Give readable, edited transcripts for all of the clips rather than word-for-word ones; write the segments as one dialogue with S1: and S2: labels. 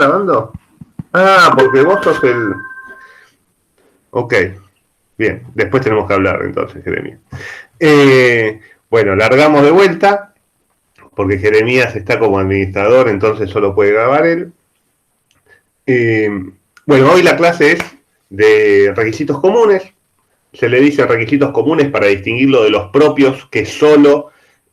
S1: grabando? Ah, porque vos sos el... Ok, bien, después tenemos que hablar entonces, Jeremías. Bueno, largamos de vuelta, porque Jeremías está como administrador, entonces solo puede grabar él. Bueno, hoy la clase es de requisitos comunes. Se le dice requisitos comunes para distinguirlo de los propios que solo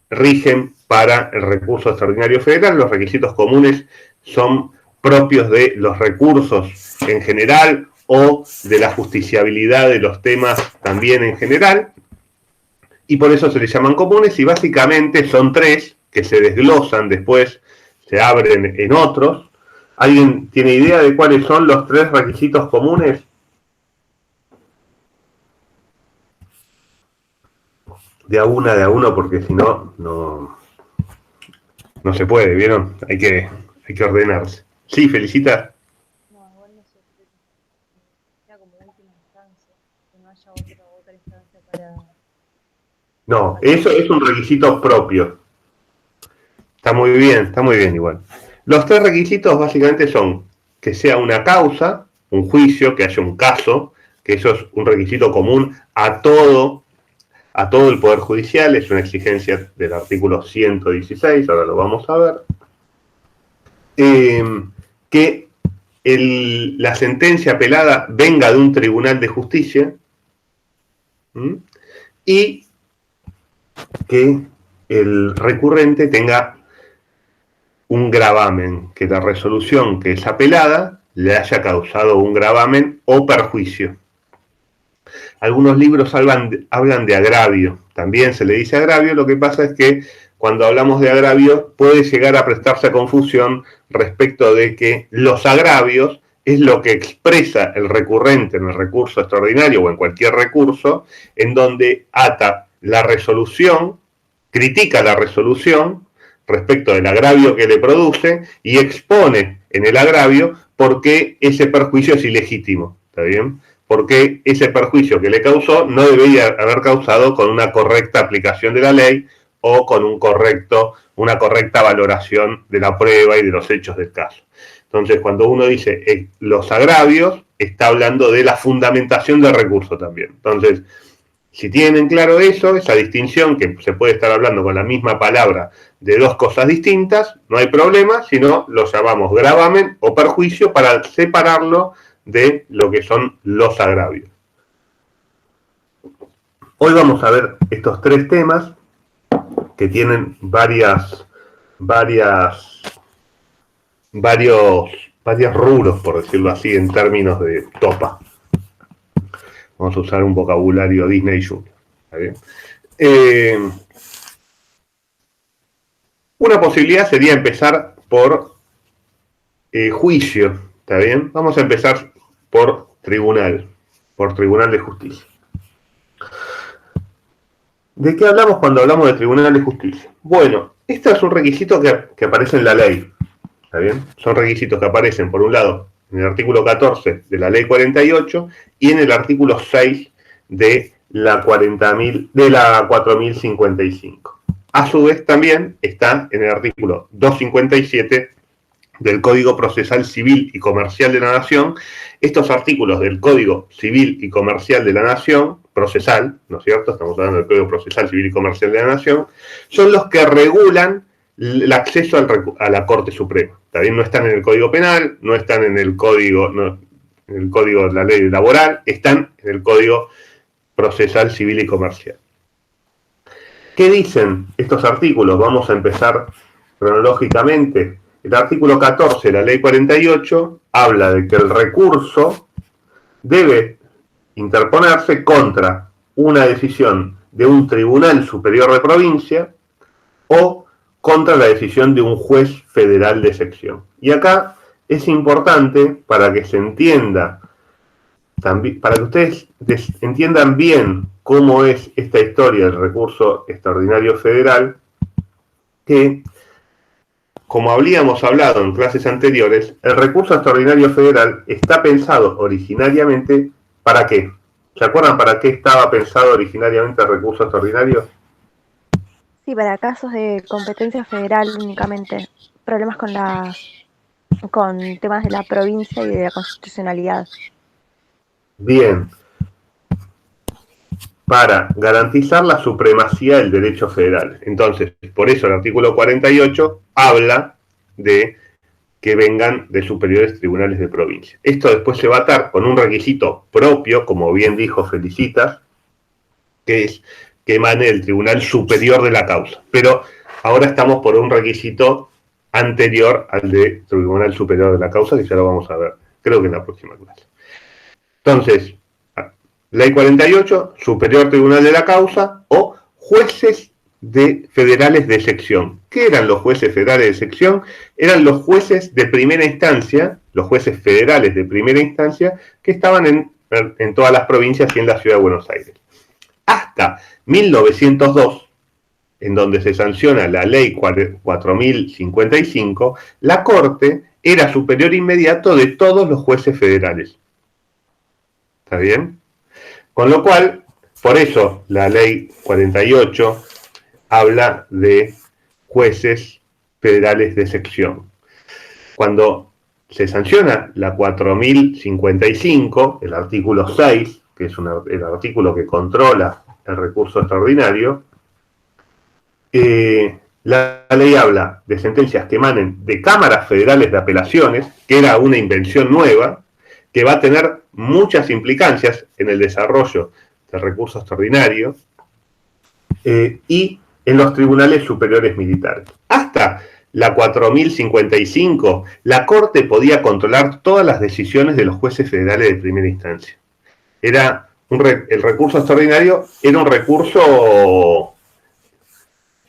S1: rigen para el recurso extraordinario federal. Los requisitos comunes son propios de los recursos en general o de la justiciabilidad de los temas también en general, y por eso se les llaman comunes, y básicamente son tres que se desglosan después, se abren en otros. ¿Alguien tiene idea de cuáles son los tres requisitos comunes? De a uno, porque si no, no se puede, ¿vieron? Hay que ordenarse. Sí, Felicita.
S2: No, igual no sé, creo que sea como última instancia, que no haya otra instancia para...
S1: No, eso es un requisito propio. Está muy bien igual. Los tres requisitos básicamente son que sea una causa, un juicio, que haya un caso, que eso es un requisito común a todo el Poder Judicial, es una exigencia del artículo 116, ahora lo vamos a ver. Que la sentencia apelada venga de un tribunal de justicia, y que el recurrente tenga un gravamen, que la resolución que es apelada le haya causado un gravamen o perjuicio. Algunos libros hablan de agravio, también se le dice agravio. Lo que pasa es que cuando hablamos de agravio puede llegar a prestarse a confusión respecto de que los agravios es lo que expresa el recurrente en el recurso extraordinario o en cualquier recurso, en donde ata la resolución, critica la resolución respecto del agravio que le produce y expone en el agravio por qué ese perjuicio es ilegítimo, ¿está bien? Porque ese perjuicio que le causó no debería haber causado con una correcta aplicación de la ley o con una correcta valoración de la prueba y de los hechos del caso. Entonces, cuando uno dice los agravios, está hablando de la fundamentación del recurso también. Entonces, si tienen claro eso, esa distinción, que se puede estar hablando con la misma palabra de dos cosas distintas, no hay problema, sino lo llamamos gravamen o perjuicio para separarlo de lo que son los agravios. Hoy vamos a ver estos tres temas que tienen varios rubros, por decirlo así, en términos de topa. Vamos a usar un vocabulario Disney Junior. ¿Está bien? Una posibilidad sería empezar por juicio. ¿Está bien? Vamos a empezar por tribunal de justicia. ¿De qué hablamos cuando hablamos de tribunal de justicia? Bueno, este es un requisito que aparece en la ley. ¿Está bien? Son requisitos que aparecen, por un lado, en el artículo 14 de la ley 48 y en el artículo 6 de la 4055. A su vez también está en el artículo 257 del Código Procesal Civil y Comercial de la Nación. Estos artículos del Código Civil y Comercial de la Nación, procesal, ¿no es cierto? Estamos hablando del Código Procesal Civil y Comercial de la Nación, son los que regulan el acceso a la Corte Suprema. También no están en el Código Penal, no están en el Código de la Ley Laboral, están en el Código Procesal Civil y Comercial. ¿Qué dicen estos artículos? Vamos a empezar cronológicamente. El artículo 14 de la ley 48 habla de que el recurso debe interponerse contra una decisión de un tribunal superior de provincia o contra la decisión de un juez federal de sección. Y acá es importante para que se entienda, para que ustedes entiendan bien cómo es esta historia del recurso extraordinario federal, que, como habíamos hablado en clases anteriores, el recurso extraordinario federal está pensado originariamente ¿para qué? ¿Se acuerdan para qué estaba pensado originariamente el recurso extraordinario?
S2: Sí, para casos de competencia federal únicamente, problemas con las con temas de la provincia y de la constitucionalidad.
S1: Bien, para garantizar la supremacía del derecho federal. Entonces, por eso el artículo 48 habla de que vengan de superiores tribunales de provincia. Esto después se va a atar con un requisito propio, como bien dijo Felicitas, que es que emane del Tribunal Superior de la causa. Pero ahora estamos por un requisito anterior al de Tribunal Superior de la causa, que ya lo vamos a ver, creo que en la próxima clase. Entonces, Ley 48, Superior Tribunal de la Causa, o jueces federales de sección. ¿Qué eran los jueces federales de sección? Eran los jueces de primera instancia, los jueces federales de primera instancia, que estaban en todas las provincias y en la ciudad de Buenos Aires. Hasta 1902, en donde se sanciona la Ley 4055, la Corte era superior inmediato de todos los jueces federales. ¿Está bien? Con lo cual, por eso la Ley 48 habla de jueces federales de sección. Cuando se sanciona la 4055, el artículo 6, que es el artículo que controla el recurso extraordinario, la ley habla de sentencias que emanen de cámaras federales de apelaciones, que era una invención nueva, que va a tener muchas implicancias en el desarrollo del recurso extraordinario, y en los tribunales superiores militares. Hasta la 4055, la Corte podía controlar todas las decisiones de los jueces federales de primera instancia. El recurso extraordinario era un recurso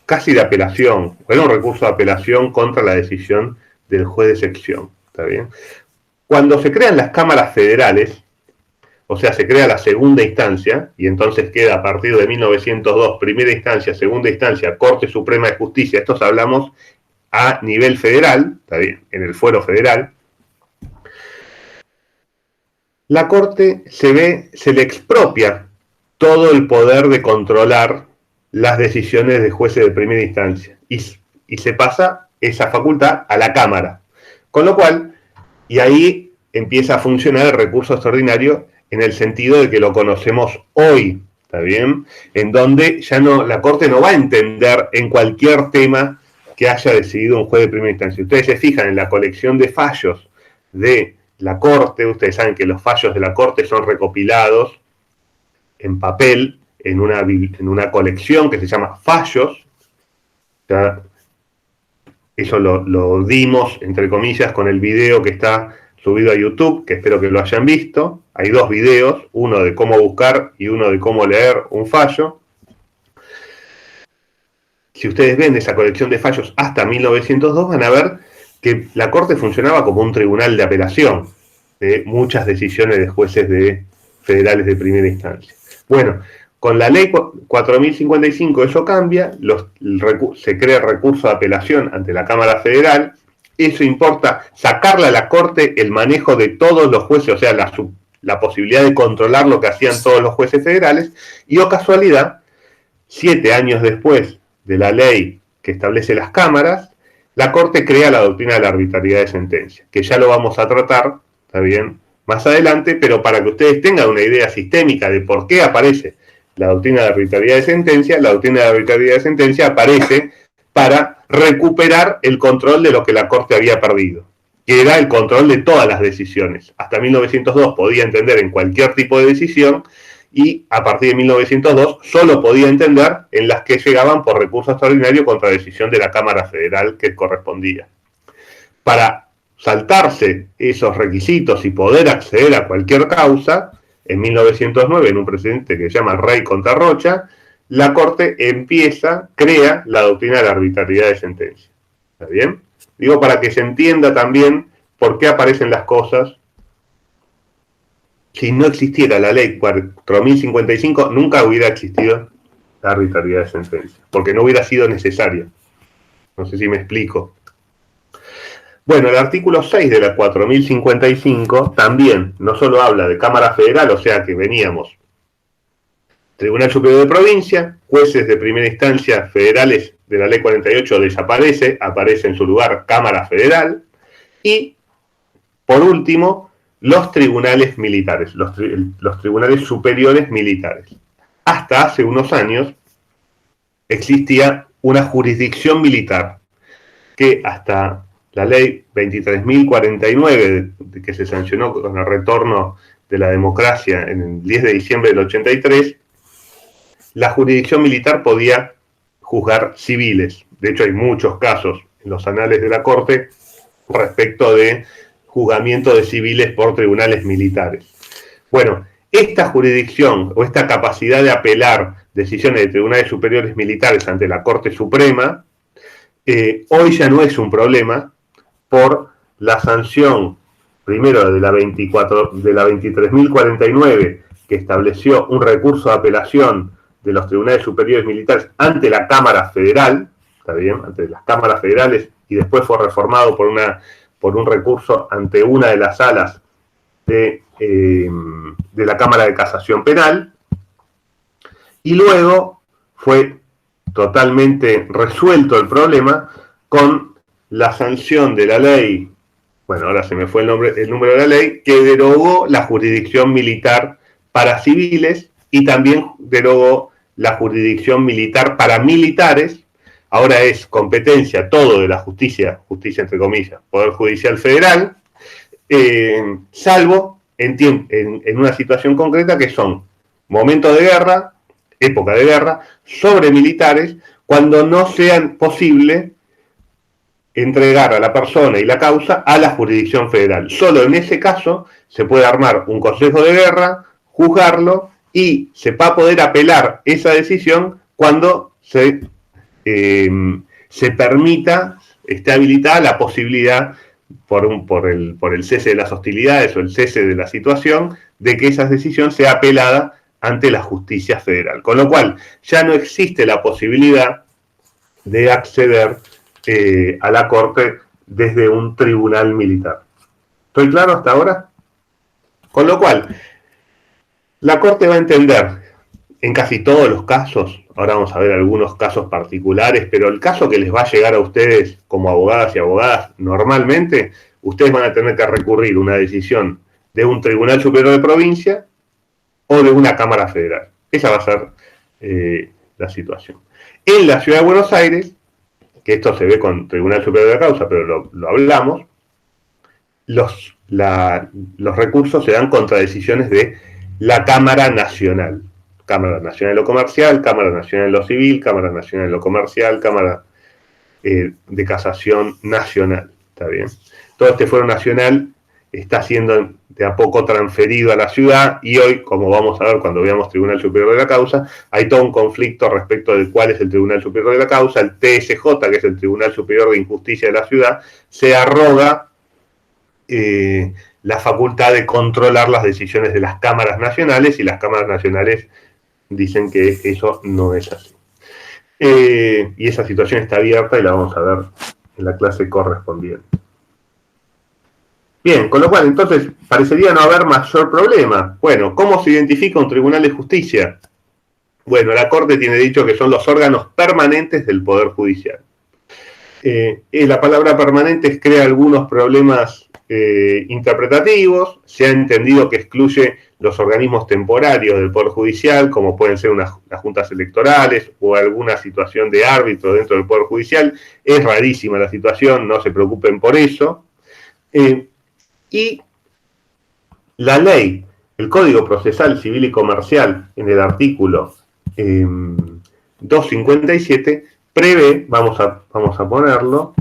S1: casi de apelación, era un recurso de apelación contra la decisión del juez de sección. ¿Está bien? Cuando se crean las cámaras federales, o sea, se crea la segunda instancia, y entonces queda a partir de 1902, primera instancia, segunda instancia, Corte Suprema de Justicia, estos hablamos a nivel federal, está bien, en el fuero federal, la Corte se le expropia todo el poder de controlar las decisiones de jueces de primera instancia, y se pasa esa facultad a la Cámara. Con lo cual, y ahí empieza a funcionar el recurso extraordinario en el sentido de que lo conocemos hoy, ¿está bien? En donde ya la Corte no va a entender en cualquier tema que haya decidido un juez de primera instancia. Ustedes se fijan en la colección de fallos de la Corte, ustedes saben que los fallos de la Corte son recopilados en papel, en una colección que se llama fallos. ¿Ya? Eso lo dimos, entre comillas, con el video que está subido a YouTube, que espero que lo hayan visto. Hay dos videos, uno de cómo buscar y uno de cómo leer un fallo. Si ustedes ven esa colección de fallos hasta 1902, van a ver que la Corte funcionaba como un tribunal de apelación de muchas decisiones de jueces federales de primera instancia. Bueno, con la Ley 4055 eso cambia, se crea el recurso de apelación ante la Cámara Federal. Eso importa sacarle a la Corte el manejo de todos los jueces, o sea, la posibilidad de controlar lo que hacían todos los jueces federales, y oh casualidad, 7 años después de la ley que establece las cámaras, la Corte crea la doctrina de la arbitrariedad de sentencia, que ya lo vamos a tratar, ¿está bien?, más adelante, pero para que ustedes tengan una idea sistémica de por qué aparece la doctrina de arbitrariedad de sentencia, la doctrina de arbitrariedad de sentencia aparece para recuperar el control de lo que la Corte había perdido, que era el control de todas las decisiones. Hasta 1902 podía entender en cualquier tipo de decisión, y a partir de 1902 solo podía entender en las que llegaban por recurso extraordinario contra decisión de la Cámara Federal que correspondía. Para saltarse esos requisitos y poder acceder a cualquier causa, en 1909, en un precedente que se llama Rey contra Rocha, la Corte crea la doctrina de la arbitrariedad de sentencia. ¿Está bien? Digo, para que se entienda también por qué aparecen las cosas. Si no existiera la ley 4055, nunca hubiera existido la arbitrariedad de sentencia, porque no hubiera sido necesaria. No sé si me explico. Bueno, el artículo 6 de la 4055 también no solo habla de Cámara Federal, o sea que veníamos Tribunal Superior de Provincia, jueces de primera instancia federales de la Ley 48 desaparece, aparece en su lugar Cámara Federal, y por último, los tribunales militares, los tribunales superiores militares. Hasta hace unos años existía una jurisdicción militar que hasta la ley 23.049, que se sancionó con el retorno de la democracia en el 10 de diciembre del 83, la jurisdicción militar podía juzgar civiles. De hecho, hay muchos casos en los anales de la Corte respecto de juzgamiento de civiles por tribunales militares. Bueno, esta jurisdicción o esta capacidad de apelar decisiones de tribunales superiores militares ante la Corte Suprema, hoy ya no es un problema por la sanción, primero de la 23.049, que estableció un recurso de apelación de los tribunales superiores militares ante la Cámara Federal, ¿está bien? Ante las cámaras federales, y después fue reformado por un recurso ante una de las salas de la Cámara de Casación Penal, y luego fue totalmente resuelto el problema con la sanción de la ley, bueno, ahora se me fue el número de la ley, que derogó la jurisdicción militar para civiles y también derogó la jurisdicción militar para militares. Ahora es competencia todo de la justicia entre comillas, Poder Judicial Federal, salvo en una situación concreta que son momentos de guerra, época de guerra, sobre militares, cuando no sea posible entregar a la persona y la causa a la jurisdicción federal. Solo en ese caso se puede armar un consejo de guerra, juzgarlo y se va a poder apelar esa decisión cuando se permita, esté habilitada la posibilidad por el cese de las hostilidades o el cese de la situación, de que esa decisión sea apelada ante la justicia federal. Con lo cual, ya no existe la posibilidad de acceder a la Corte desde un tribunal militar. ¿Estoy claro hasta ahora? Con lo cual, la Corte va a entender en casi todos los casos, ahora vamos a ver algunos casos particulares, pero el caso que les va a llegar a ustedes como abogadas y abogadas, normalmente, ustedes van a tener que recurrir a una decisión de un Tribunal Superior de Provincia o de una Cámara Federal. Esa va a ser la situación. En la Ciudad de Buenos Aires, que esto se ve con Tribunal Superior de la Causa, pero lo hablamos, los recursos se dan contra decisiones de la Cámara Nacional. Cámara Nacional de lo Comercial, Cámara Nacional de lo Civil, Cámara Nacional de lo Comercial, Cámara de Casación Nacional. ¿Está bien? Todo este fuero nacional está siendo de a poco transferido a la ciudad y hoy, como vamos a ver cuando veamos Tribunal Superior de la Causa, hay todo un conflicto respecto de cuál es el Tribunal Superior de la Causa. El TSJ, que es el Tribunal Superior de Injusticia de la ciudad, se arroga la facultad de controlar las decisiones de las cámaras nacionales y las cámaras nacionales dicen que eso no es así. Y esa situación está abierta y la vamos a ver en la clase correspondiente. Bien, con lo cual, entonces, parecería no haber mayor problema. Bueno, ¿cómo se identifica un tribunal de justicia? Bueno, la Corte tiene dicho que son los órganos permanentes del Poder Judicial. La palabra permanentes crea algunos problemas interpretativos. Se ha entendido que excluye los organismos temporarios del Poder Judicial, como pueden ser las juntas electorales o alguna situación de árbitro dentro del Poder Judicial. Es rarísima la situación, no se preocupen por eso. Y la ley, el Código Procesal Civil y Comercial, en el artículo 257, prevé, vamos a ponerlo,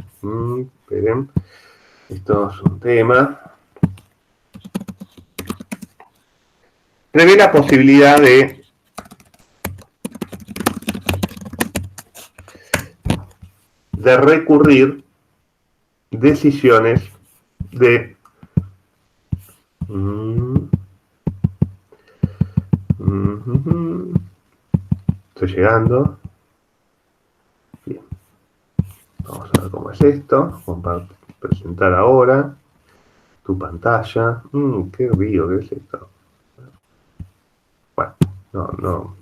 S1: esperen, esto es un tema, prevé la posibilidad de recurrir decisiones de estoy llegando. Bien. Vamos a ver cómo es esto. Presentar ahora tu pantalla. Qué río, ¿qué es esto? Bueno, no.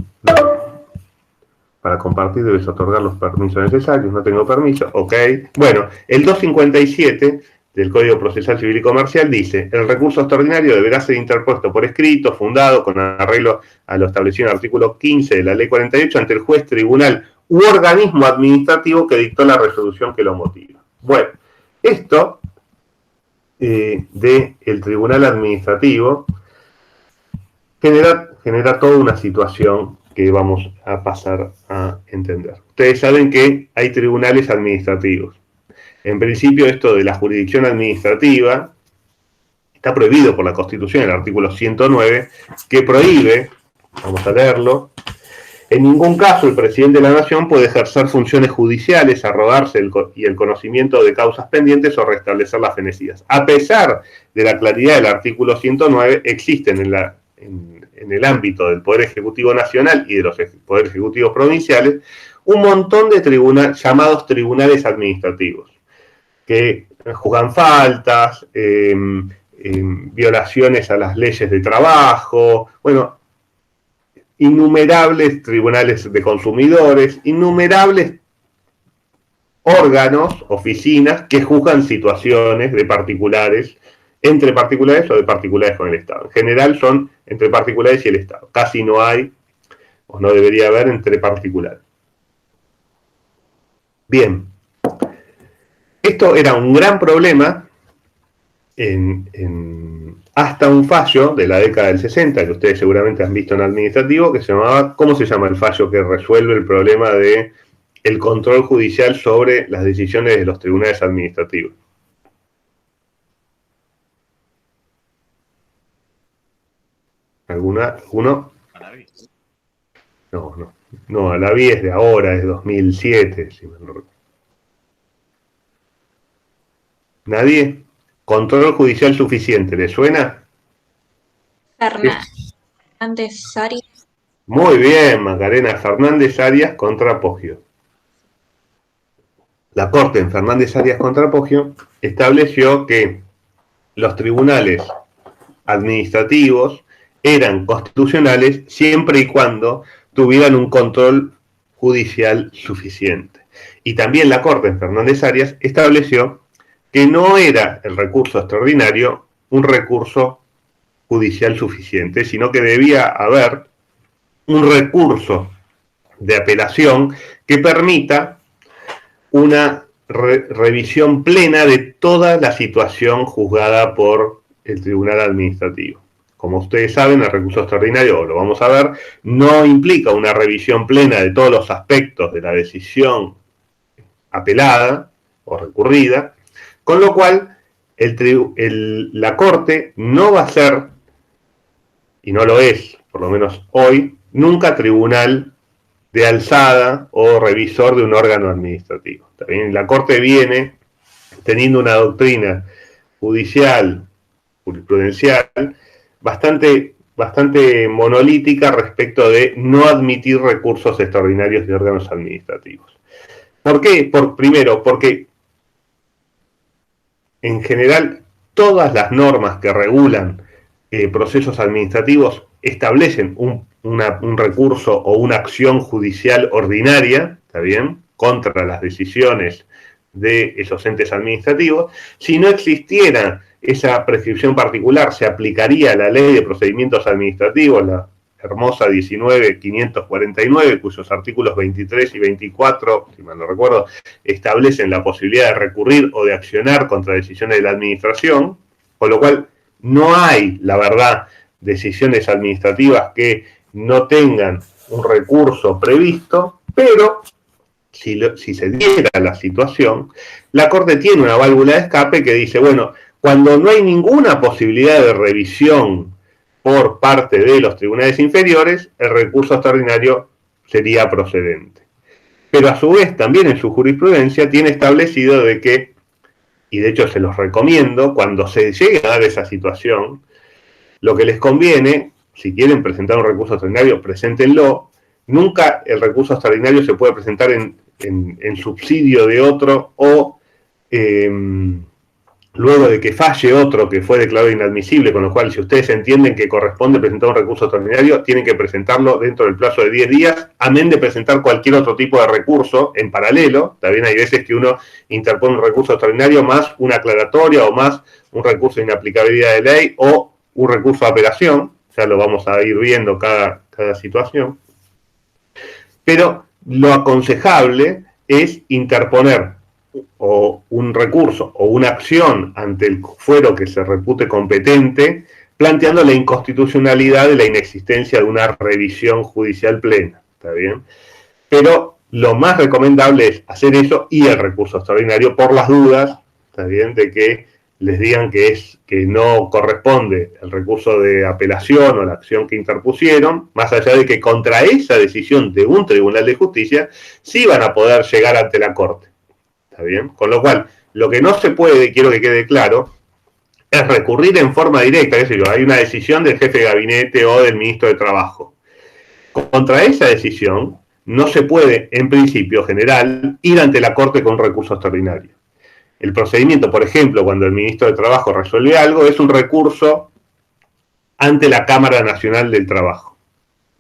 S1: Para compartir debes otorgar los permisos necesarios. No tengo permiso. Ok. Bueno, el 257 del Código Procesal Civil y Comercial dice: el recurso extraordinario deberá ser interpuesto por escrito, fundado, con arreglo a lo establecido en el artículo 15 de la Ley 48, ante el juez, tribunal u organismo administrativo que dictó la resolución que lo motiva. Bueno, esto del tribunal administrativo genera toda una situación que vamos a pasar a entender. Ustedes saben que hay tribunales administrativos. En principio, esto de la jurisdicción administrativa está prohibido por la Constitución, el artículo 109, que prohíbe, vamos a leerlo: en ningún caso el presidente de la Nación puede ejercer funciones judiciales, arrogarse el conocimiento de causas pendientes o restablecer las fenecidas. A pesar de la claridad del artículo 109, existen en el ámbito del Poder Ejecutivo Nacional y de los Poderes Ejecutivos Provinciales un montón de llamados tribunales administrativos, que juzgan faltas, violaciones a las leyes de trabajo, bueno, innumerables tribunales de consumidores, innumerables órganos, oficinas que juzgan situaciones de particulares, entre particulares o de particulares con el Estado. En general son entre particulares y el Estado. Casi no hay, o no debería haber, entre particulares. Bien. Esto era un gran problema hasta un fallo de la década del 60, que ustedes seguramente han visto en administrativo, que se llamaba, ¿cómo se llama el fallo que resuelve el problema de el control judicial sobre las decisiones de los tribunales administrativos? ¿Alguno? No, Alaví es de ahora, es 2007, si me lo recuerdo. ¿Nadie? Control judicial suficiente, ¿le suena?
S3: Fernández Arias.
S1: Muy bien, Macarena. Fernández Arias contra Poggio. La Corte en Fernández Arias contra Poggio estableció que los tribunales administrativos eran constitucionales siempre y cuando tuvieran un control judicial suficiente. Y también la Corte en Fernández Arias estableció que no era el recurso extraordinario un recurso judicial suficiente, sino que debía haber un recurso de apelación que permita una revisión plena de toda la situación juzgada por el tribunal administrativo. Como ustedes saben, el recurso extraordinario, lo vamos a ver, no implica una revisión plena de todos los aspectos de la decisión apelada o recurrida, con lo cual la Corte no va a ser, y no lo es, por lo menos hoy, nunca tribunal de alzada o revisor de un órgano administrativo. También la Corte viene teniendo una doctrina judicial, jurisprudencial, bastante monolítica respecto de no admitir recursos extraordinarios de órganos administrativos. ¿Por qué? Primero, porque en general todas las normas que regulan procesos administrativos establecen un recurso o una acción judicial ordinaria, ¿está bien?, contra las decisiones de esos entes administrativos. Si no existiera esa prescripción particular, se aplicaría la Ley de Procedimientos Administrativos, la hermosa 19.549, cuyos artículos 23 y 24, si mal no recuerdo, establecen la posibilidad de recurrir o de accionar contra decisiones de la administración, con lo cual no hay, la verdad, decisiones administrativas que no tengan un recurso previsto, pero si se diera la situación, la Corte tiene una válvula de escape que dice, bueno, cuando no hay ninguna posibilidad de revisión por parte de los tribunales inferiores, el recurso extraordinario sería procedente. Pero a su vez, también en su jurisprudencia, tiene establecido de que, y de hecho se los recomiendo, cuando se llegue a dar esa situación, lo que les conviene, si quieren presentar un recurso extraordinario, preséntenlo. Nunca el recurso extraordinario se puede presentar en subsidio de otro o luego de que falle otro que fue declarado inadmisible, con lo cual si ustedes entienden que corresponde presentar un recurso extraordinario, tienen que presentarlo dentro del plazo de 10 días, amén de presentar cualquier otro tipo de recurso en paralelo. También hay veces que uno interpone un recurso extraordinario más una aclaratoria o más un recurso de inaplicabilidad de ley o un recurso de apelación. Ya lo vamos a ir viendo cada situación. Pero lo aconsejable es interponer o un recurso o una acción ante el fuero que se repute competente, planteando la inconstitucionalidad de la inexistencia de una revisión judicial plena, ¿está bien? Pero lo más recomendable es hacer eso y el recurso extraordinario por las dudas, ¿está bien?, de que les digan que no corresponde el recurso de apelación o la acción que interpusieron, más allá de que contra esa decisión de un tribunal de justicia sí van a poder llegar ante la Corte. ¿Está bien? Con lo cual, lo que no se puede, quiero que quede claro, es recurrir en forma directa, es decir, hay una decisión del jefe de gabinete o del ministro de Trabajo. Contra esa decisión no se puede, en principio general, ir ante la Corte con un recurso extraordinario. El procedimiento, por ejemplo, cuando el ministro de Trabajo resuelve algo, es un recurso ante la Cámara Nacional del Trabajo.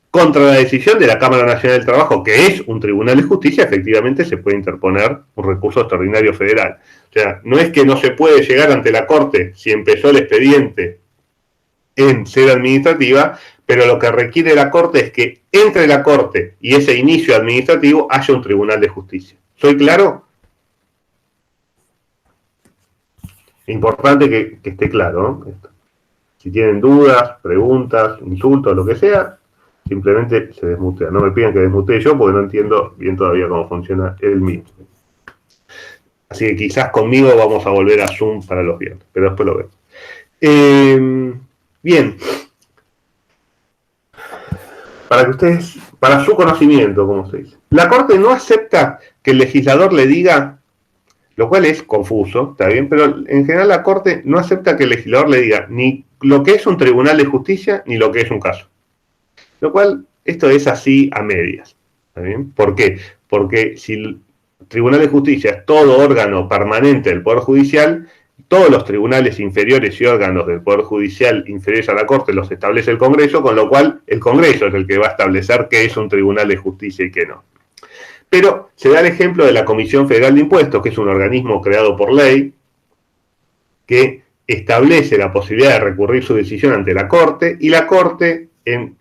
S1: Contra la decisión de la Cámara Nacional del Trabajo, que es un tribunal de justicia, efectivamente se puede interponer un recurso extraordinario federal. O sea, no es que no se puede llegar ante la Corte si empezó el expediente en sede administrativa, pero lo que requiere la Corte es que entre la Corte y ese inicio administrativo haya un tribunal de justicia. ¿Soy claro? Importante que esté claro, ¿no? Si tienen dudas, preguntas, insultos, lo que sea, simplemente se desmutea. No me pidan que desmutee yo porque no entiendo bien todavía cómo funciona el mismo. Así que quizás conmigo vamos a volver a Zoom para los viernes, pero después lo veo. Bien. Para su conocimiento, como se dice. La Corte no acepta que el legislador le diga, lo cual es confuso, está bien, pero en general la Corte no acepta que el legislador le diga ni lo que es un tribunal de justicia ni lo que es un caso. Lo cual, esto es así a medias. ¿Está bien? ¿Por qué? Porque si el Tribunal de Justicia es todo órgano permanente del Poder Judicial, todos los tribunales inferiores y órganos del Poder Judicial inferiores a la Corte los establece el Congreso, con lo cual el Congreso es el que va a establecer qué es un Tribunal de Justicia y qué no. Pero se da el ejemplo de la Comisión Federal de Impuestos, que es un organismo creado por ley, que establece la posibilidad de recurrir su decisión ante la Corte, y la Corte, en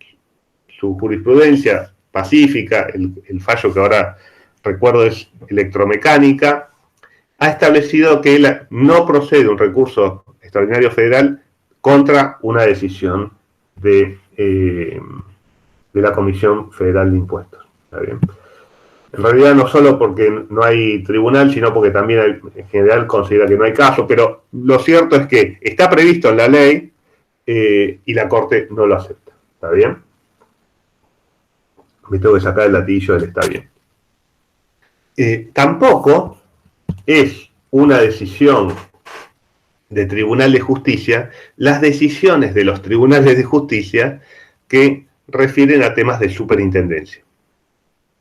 S1: su jurisprudencia pacífica, el fallo que ahora recuerdo es electromecánica, ha establecido que no procede un recurso extraordinario federal contra una decisión de la Comisión Federal de Impuestos. ¿Está bien? En realidad no solo porque no hay tribunal, sino porque también en general considera que no hay caso, pero lo cierto es que está previsto en la ley y la Corte no lo acepta. ¿Está bien? Me tengo que sacar el latillo del está bien. Tampoco es una decisión de Tribunal de Justicia las decisiones de los tribunales de justicia que refieren a temas de superintendencia.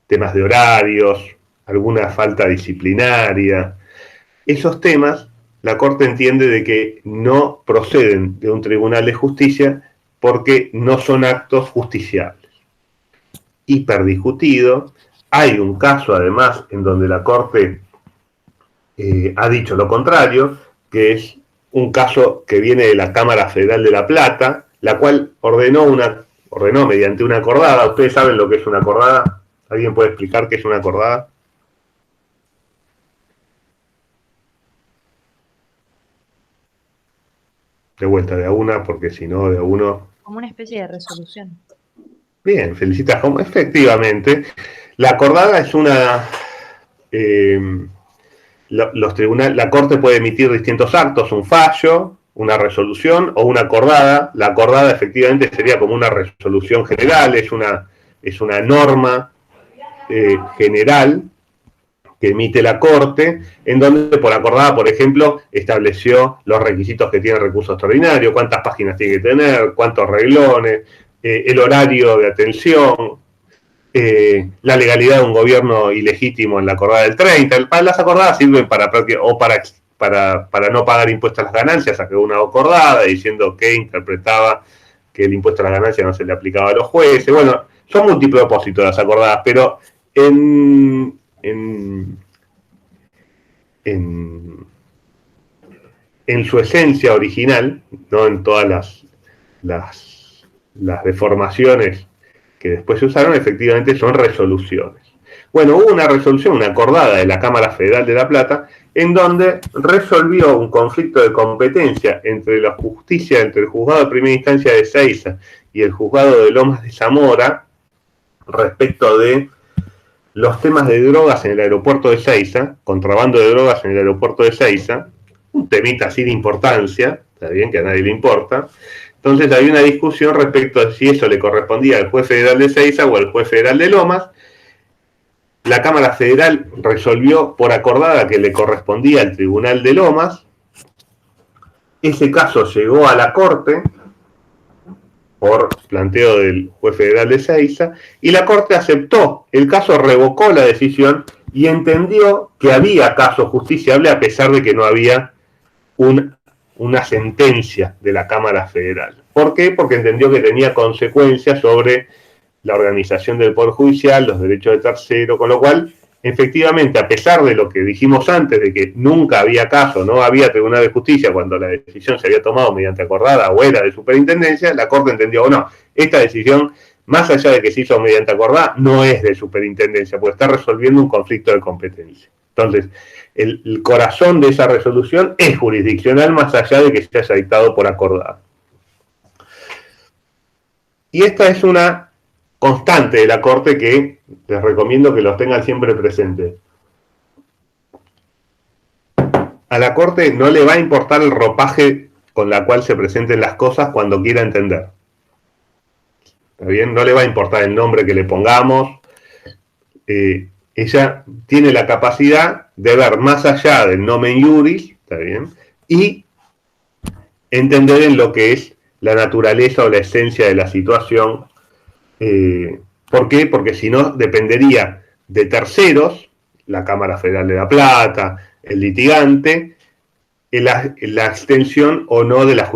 S1: Temas de horarios, alguna falta disciplinaria. Esos temas, la Corte entiende de que no proceden de un tribunal de justicia porque no son actos justiciables. Hiperdiscutido. Hay un caso, además, en donde la Corte ha dicho lo contrario, que es un caso que viene de la Cámara Federal de La Plata, la cual ordenó mediante una acordada. ¿Ustedes saben lo que es una acordada? ¿Alguien puede explicar qué es una acordada? De vuelta de a una, porque si no, de a uno...
S2: Como una especie de resolución.
S1: Bien, felicitas. Efectivamente, la acordada es una... la Corte puede emitir distintos actos, un fallo, una resolución o una acordada. La acordada efectivamente sería como una resolución general, es una norma general que emite la Corte, en donde por acordada, por ejemplo, estableció los requisitos que tiene el recurso extraordinario, cuántas páginas tiene que tener, cuántos reglones, el horario de atención, la legalidad de un gobierno ilegítimo en la acordada del 30. Las acordadas sirven para para no pagar impuestos a las ganancias, sacó una acordada diciendo que interpretaba que el impuesto a las ganancias no se le aplicaba a los jueces. Bueno, son multipropósitos las acordadas, pero en su esencia original, no en todas las deformaciones que después se usaron, efectivamente son resoluciones. Bueno, hubo una resolución, una acordada de la Cámara Federal de La Plata, en donde resolvió un conflicto de competencia entre la justicia, entre el juzgado de primera instancia de Ezeiza y el juzgado de Lomas de Zamora, respecto de los temas de drogas en el aeropuerto de Ezeiza, contrabando de drogas en el aeropuerto de Ezeiza, un temita sin importancia, está bien que a nadie le importa. Entonces hay una discusión respecto de si eso le correspondía al juez federal de Ezeiza o al juez federal de Lomas. La Cámara Federal resolvió por acordada que le correspondía al Tribunal de Lomas. Ese caso llegó a la Corte por planteo del juez federal de Ezeiza y la Corte aceptó. El caso revocó la decisión y entendió que había caso justiciable a pesar de que no había una sentencia de la Cámara Federal. ¿Por qué? Porque entendió que tenía consecuencias sobre la organización del Poder Judicial, los derechos de tercero, con lo cual, efectivamente, a pesar de lo que dijimos antes, de que nunca había caso, no había Tribunal de Justicia cuando la decisión se había tomado mediante acordada o era de superintendencia, la Corte entendió, no, esta decisión, más allá de que se hizo mediante acordada, no es de superintendencia, porque está resolviendo un conflicto de competencia. Entonces, el corazón de esa resolución es jurisdiccional, más allá de que se haya dictado por acordada. Y esta es una constante de la Corte que les recomiendo que los tengan siempre presentes. A la Corte no le va a importar el ropaje con la cual se presenten las cosas cuando quiera entender. ¿Está bien? No le va a importar el nombre que le pongamos. Ella tiene la capacidad de ver más allá del nomen iuris, ¿está bien? Y entender en lo que es la naturaleza o la esencia de la situación. ¿Por qué? Porque si no, dependería de terceros, la Cámara Federal de La Plata, el litigante, la extensión o no de la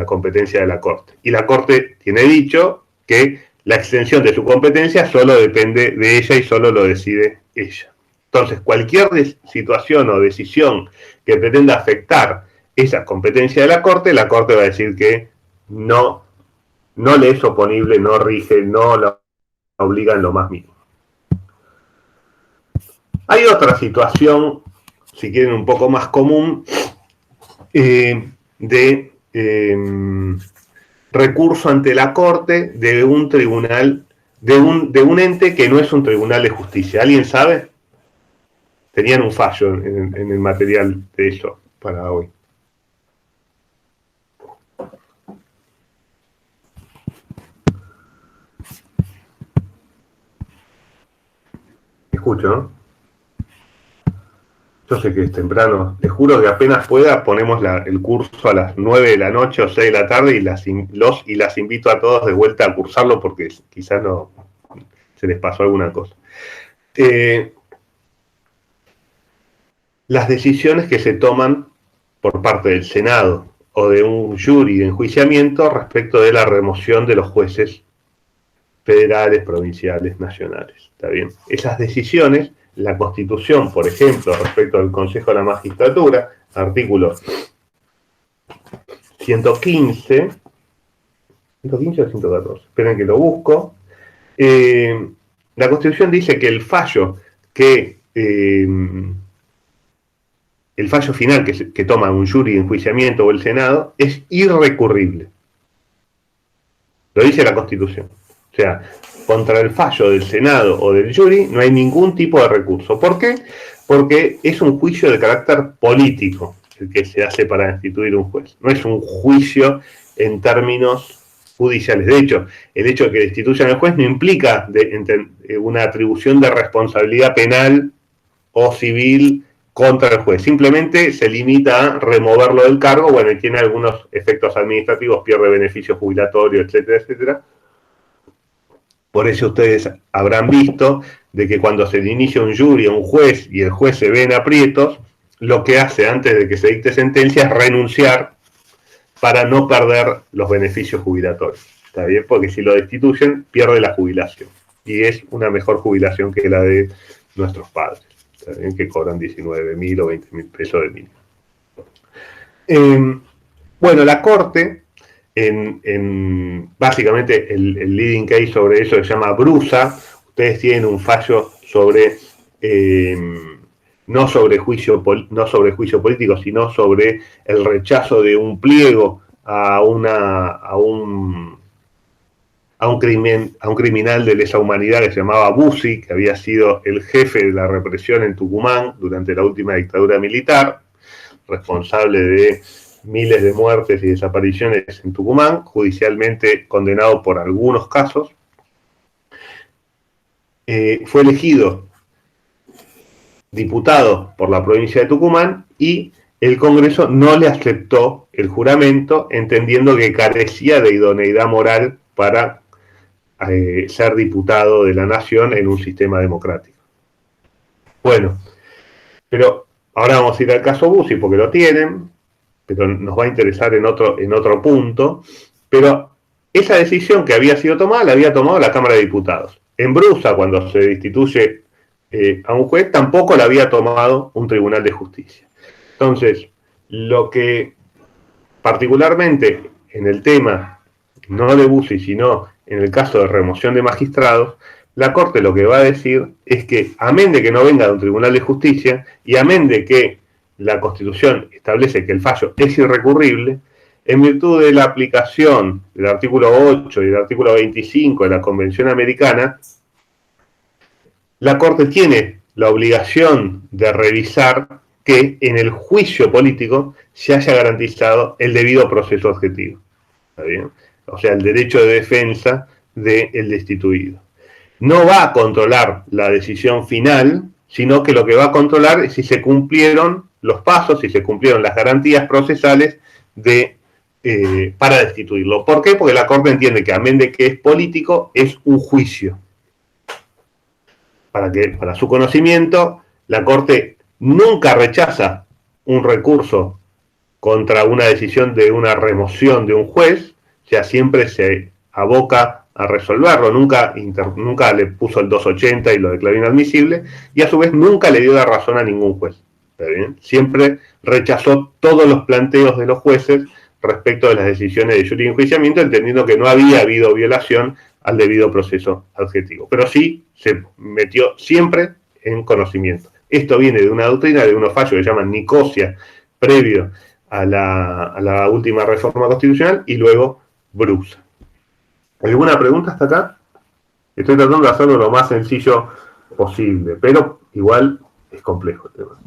S1: competencia de la Corte. Y la Corte tiene dicho que la extensión de su competencia solo depende de ella y solo lo decide ella. Entonces, cualquier situación o decisión que pretenda afectar esa competencia de la Corte va a decir que no le es oponible, no rige, no la obliga en lo más mínimo. Hay otra situación, si quieren un poco más común, de recurso ante la Corte de un tribunal, de un ente que no es un tribunal de justicia. ¿Alguien sabe? Tenían un fallo en el material de eso para hoy. Escucho, ¿no? Yo sé que es temprano. Les juro que apenas pueda ponemos el curso a las 9 de la noche o 6 de la tarde y las invito a todos de vuelta a cursarlo porque quizás no se les pasó alguna cosa. Las decisiones que se toman por parte del Senado o de un jury de enjuiciamiento respecto de la remoción de los jueces federales, provinciales, nacionales. ¿Está bien? Esas decisiones, la Constitución, por ejemplo, respecto al Consejo de la Magistratura, artículo 115 o 114, esperen que lo busco. La Constitución dice que el fallo final que toma un jury de enjuiciamiento o el Senado es irrecurrible. Lo dice la Constitución. O sea, contra el fallo del Senado o del jury no hay ningún tipo de recurso. ¿Por qué? Porque es un juicio de carácter político el que se hace para instituir un juez. No es un juicio en términos judiciales. De hecho, el hecho de que destituyan al juez no implica una atribución de responsabilidad penal o civil contra el juez. Simplemente se limita a removerlo del cargo, bueno, y tiene algunos efectos administrativos, pierde beneficios jubilatorios, etcétera, etcétera. Por eso ustedes habrán visto de que cuando se le inicia un jury a un juez y el juez se ve en aprietos, lo que hace antes de que se dicte sentencia es renunciar para no perder los beneficios jubilatorios. ¿Está bien? Porque si lo destituyen, pierde la jubilación. Y es una mejor jubilación que la de nuestros padres, ¿está bien? Que cobran 19.000 o 20.000 pesos de mínimo. Bueno, la Corte, básicamente el leading case sobre eso se llama Brusa. Ustedes tienen un fallo sobre, no sobre juicio político, sino sobre el rechazo de un pliego a un criminal de lesa humanidad que se llamaba Bussi, que había sido el jefe de la represión en Tucumán durante la última dictadura militar, responsable de miles de muertes y desapariciones en Tucumán, judicialmente condenado por algunos casos. Fue elegido diputado por la provincia de Tucumán y el Congreso no le aceptó el juramento, entendiendo que carecía de idoneidad moral para ser diputado de la nación en un sistema democrático. Bueno, pero ahora vamos a ir al caso Bussi porque lo tienen, pero nos va a interesar en otro punto. Pero esa decisión que había sido tomada, la había tomado la Cámara de Diputados. En Brusa, cuando se destituye a un juez, tampoco la había tomado un tribunal de justicia. Entonces, lo que particularmente en el tema, no de Bussi, sino en el caso de remoción de magistrados, la Corte lo que va a decir es que, amén de que no venga de un tribunal de justicia, y amén de que la Constitución establece que el fallo es irrecurrible, en virtud de la aplicación del artículo 8 y del artículo 25 de la Convención Americana, la Corte tiene la obligación de revisar que en el juicio político se haya garantizado el debido proceso objetivo. ¿Está bien? O sea, el derecho de defensa del destituido. No va a controlar la decisión final, sino que lo que va a controlar es si se cumplieron los pasos, si se cumplieron las garantías procesales para destituirlo. ¿Por qué? Porque la Corte entiende que, amén de que es político, es un juicio. Para su conocimiento, la Corte nunca rechaza un recurso contra una decisión de una remoción de un juez, o sea, siempre se aboca a resolverlo, nunca le puso el 280 y lo declaró inadmisible, y a su vez nunca le dio la razón a ningún juez. ¿Está bien? Siempre rechazó todos los planteos de los jueces respecto de las decisiones de jury y enjuiciamiento, entendiendo que no había habido violación al debido proceso objetivo. Pero sí se metió siempre en conocimiento. Esto viene de una doctrina, de unos fallos que se llaman Nicosia, previo a la última reforma constitucional, y luego Brusa. ¿Alguna pregunta hasta acá? Estoy tratando de hacerlo lo más sencillo posible, pero igual es complejo el tema.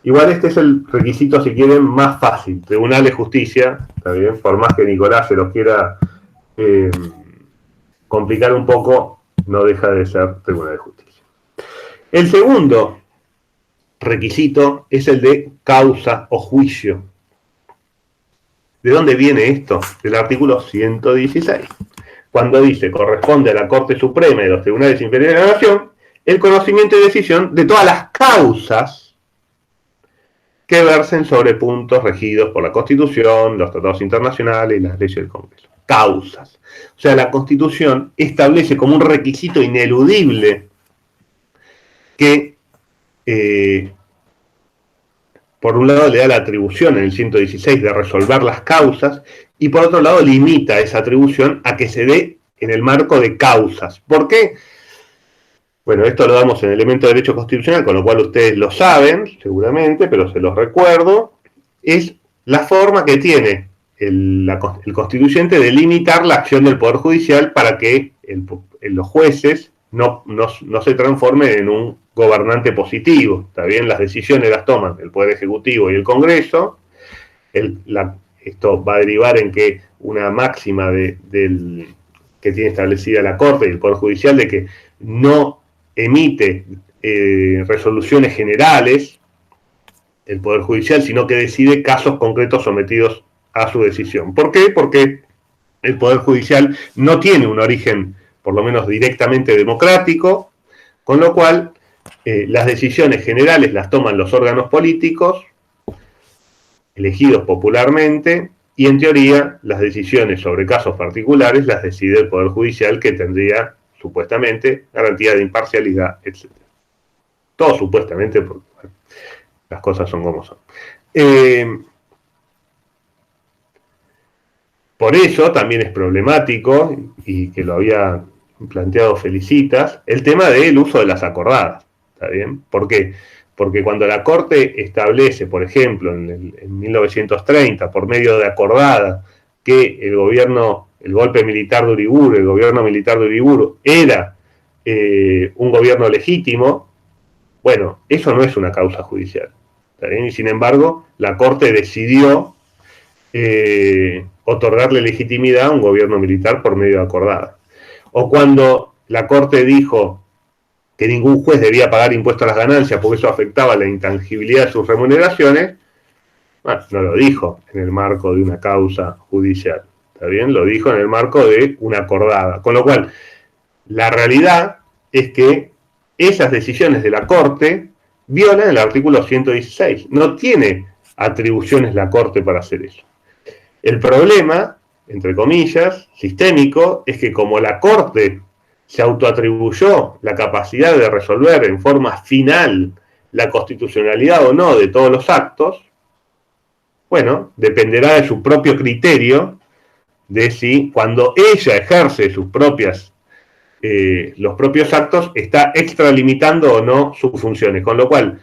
S1: Igual este es el requisito, si quieren, más fácil. Tribunal de Justicia, ¿está bien? Por más que Nicolás se los quiera complicar un poco, no deja de ser Tribunal de Justicia. El segundo requisito es el de causa o juicio. ¿De dónde viene esto? Del artículo 116. Cuando dice, corresponde a la Corte Suprema y los tribunales inferiores de la Nación el conocimiento y decisión de todas las causas que versen sobre puntos regidos por la Constitución, los tratados internacionales y las leyes del Congreso. Causas. O sea, la Constitución establece como un requisito ineludible que, por un lado, le da la atribución en el 116 de resolver las causas, y por otro lado, limita esa atribución a que se dé en el marco de causas. ¿Por qué? Bueno, esto lo damos en el elemento de derecho constitucional, con lo cual ustedes lo saben, seguramente, pero se los recuerdo. Es la forma que tiene el constituyente de limitar la acción del Poder Judicial para que los jueces no se transformen en un gobernante positivo. ¿Está bien? Las decisiones las toman el Poder Ejecutivo y el Congreso. Esto va a derivar en que una máxima que tiene establecida la Corte y el Poder Judicial de que no emite resoluciones generales el Poder Judicial, sino que decide casos concretos sometidos a su decisión. ¿Por qué? Porque el Poder Judicial no tiene un origen, por lo menos directamente democrático, con lo cual las decisiones generales las toman los órganos políticos, elegidos popularmente, y en teoría las decisiones sobre casos particulares las decide el Poder Judicial, que tendría supuestamente garantía de imparcialidad, etc. Todo supuestamente, porque bueno, las cosas son como son. Por eso también es problemático, y que lo había planteado Felicitas, el tema del uso de las acordadas. ¿Está bien? ¿Por qué? Porque cuando la Corte establece, por ejemplo, en 1930, por medio de acordada, que el golpe militar de Uriburu, el gobierno militar de Uriburu, era un gobierno legítimo, bueno, eso no es una causa judicial. ¿Está bien? Y sin embargo, la Corte decidió otorgarle legitimidad a un gobierno militar por medio de acordada. O cuando la Corte dijo que ningún juez debía pagar impuesto a las ganancias porque eso afectaba la intangibilidad de sus remuneraciones, bueno, no lo dijo en el marco de una causa judicial, ¿está bien? Lo dijo en el marco de una acordada. Con lo cual, la realidad es que esas decisiones de la Corte violan el artículo 116. No tiene atribuciones la Corte para hacer eso. El problema, entre comillas, sistémico, es que como la Corte se autoatribuyó la capacidad de resolver en forma final la constitucionalidad o no de todos los actos, bueno, dependerá de su propio criterio, de si cuando ella ejerce sus propias, los propios actos, está extralimitando o no sus funciones. Con lo cual,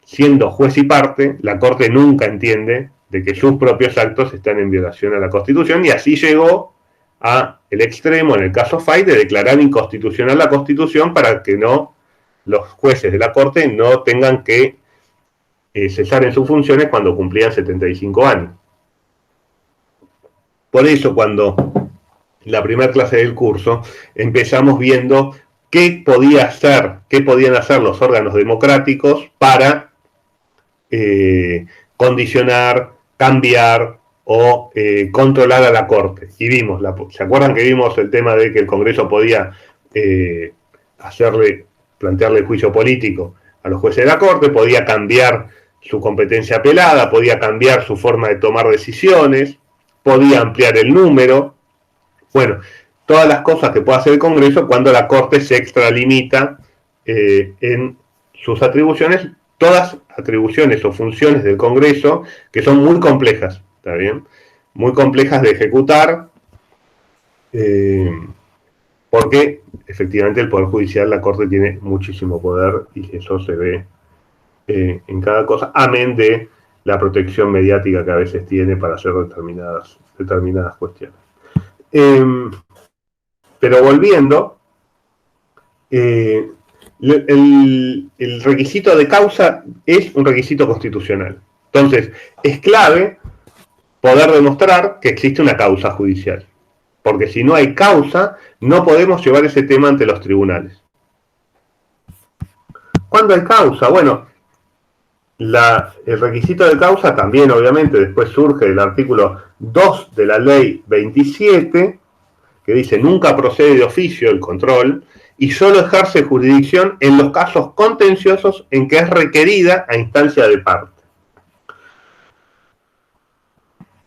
S1: siendo juez y parte, la Corte nunca entiende de que sus propios actos están en violación a la Constitución, y así llegó a el extremo, en el caso Fay, de declarar inconstitucional la Constitución para que no los jueces de la Corte no tengan que cesar en sus funciones cuando cumplían 75 años. Por eso, cuando la primera clase del curso empezamos viendo qué podían hacer los órganos democráticos para condicionar, cambiar o controlar a la Corte. Y vimos, ¿se acuerdan que vimos el tema de que el Congreso podía plantearle juicio político a los jueces de la Corte, podía cambiar su competencia apelada, podía cambiar su forma de tomar decisiones, podía ampliar el número? Bueno, todas las cosas que puede hacer el Congreso cuando la Corte se extralimita en sus atribuciones, todas atribuciones o funciones del Congreso que son muy complejas, ¿está bien? Muy complejas de ejecutar, porque efectivamente el Poder Judicial, la Corte tiene muchísimo poder, y eso se ve en cada cosa, amén de la protección mediática que a veces tiene para hacer determinadas cuestiones. Pero volviendo, el requisito de causa es un requisito constitucional. Entonces, es clave poder demostrar que existe una causa judicial, porque si no hay causa, no podemos llevar ese tema ante los tribunales. ¿Cuándo hay causa? Bueno, el requisito de causa también, obviamente, después surge del artículo 2 de la ley 27, que dice: nunca procede de oficio el control y solo ejerce jurisdicción en los casos contenciosos en que es requerida a instancia de parte.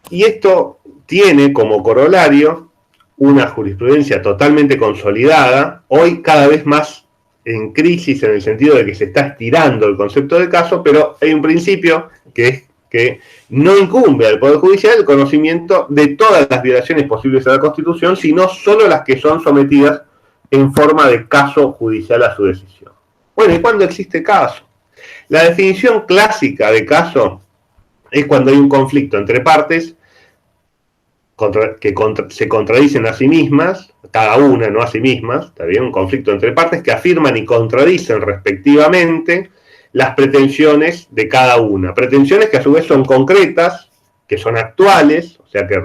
S1: Y esto tiene como corolario una jurisprudencia totalmente consolidada, hoy cada vez más en crisis, en el sentido de que se está estirando el concepto de caso, pero hay un principio que es que no incumbe al Poder Judicial el conocimiento de todas las violaciones posibles a la Constitución, sino solo las que son sometidas en forma de caso judicial a su decisión. Bueno, ¿y cuándo existe caso? La definición clásica de caso es cuando hay un conflicto entre partes que se contradicen a sí mismas, cada una, no a sí mismas, ¿está bien? Un conflicto entre partes que afirman y contradicen respectivamente las pretensiones de cada una. Pretensiones que a su vez son concretas, que son actuales, o sea que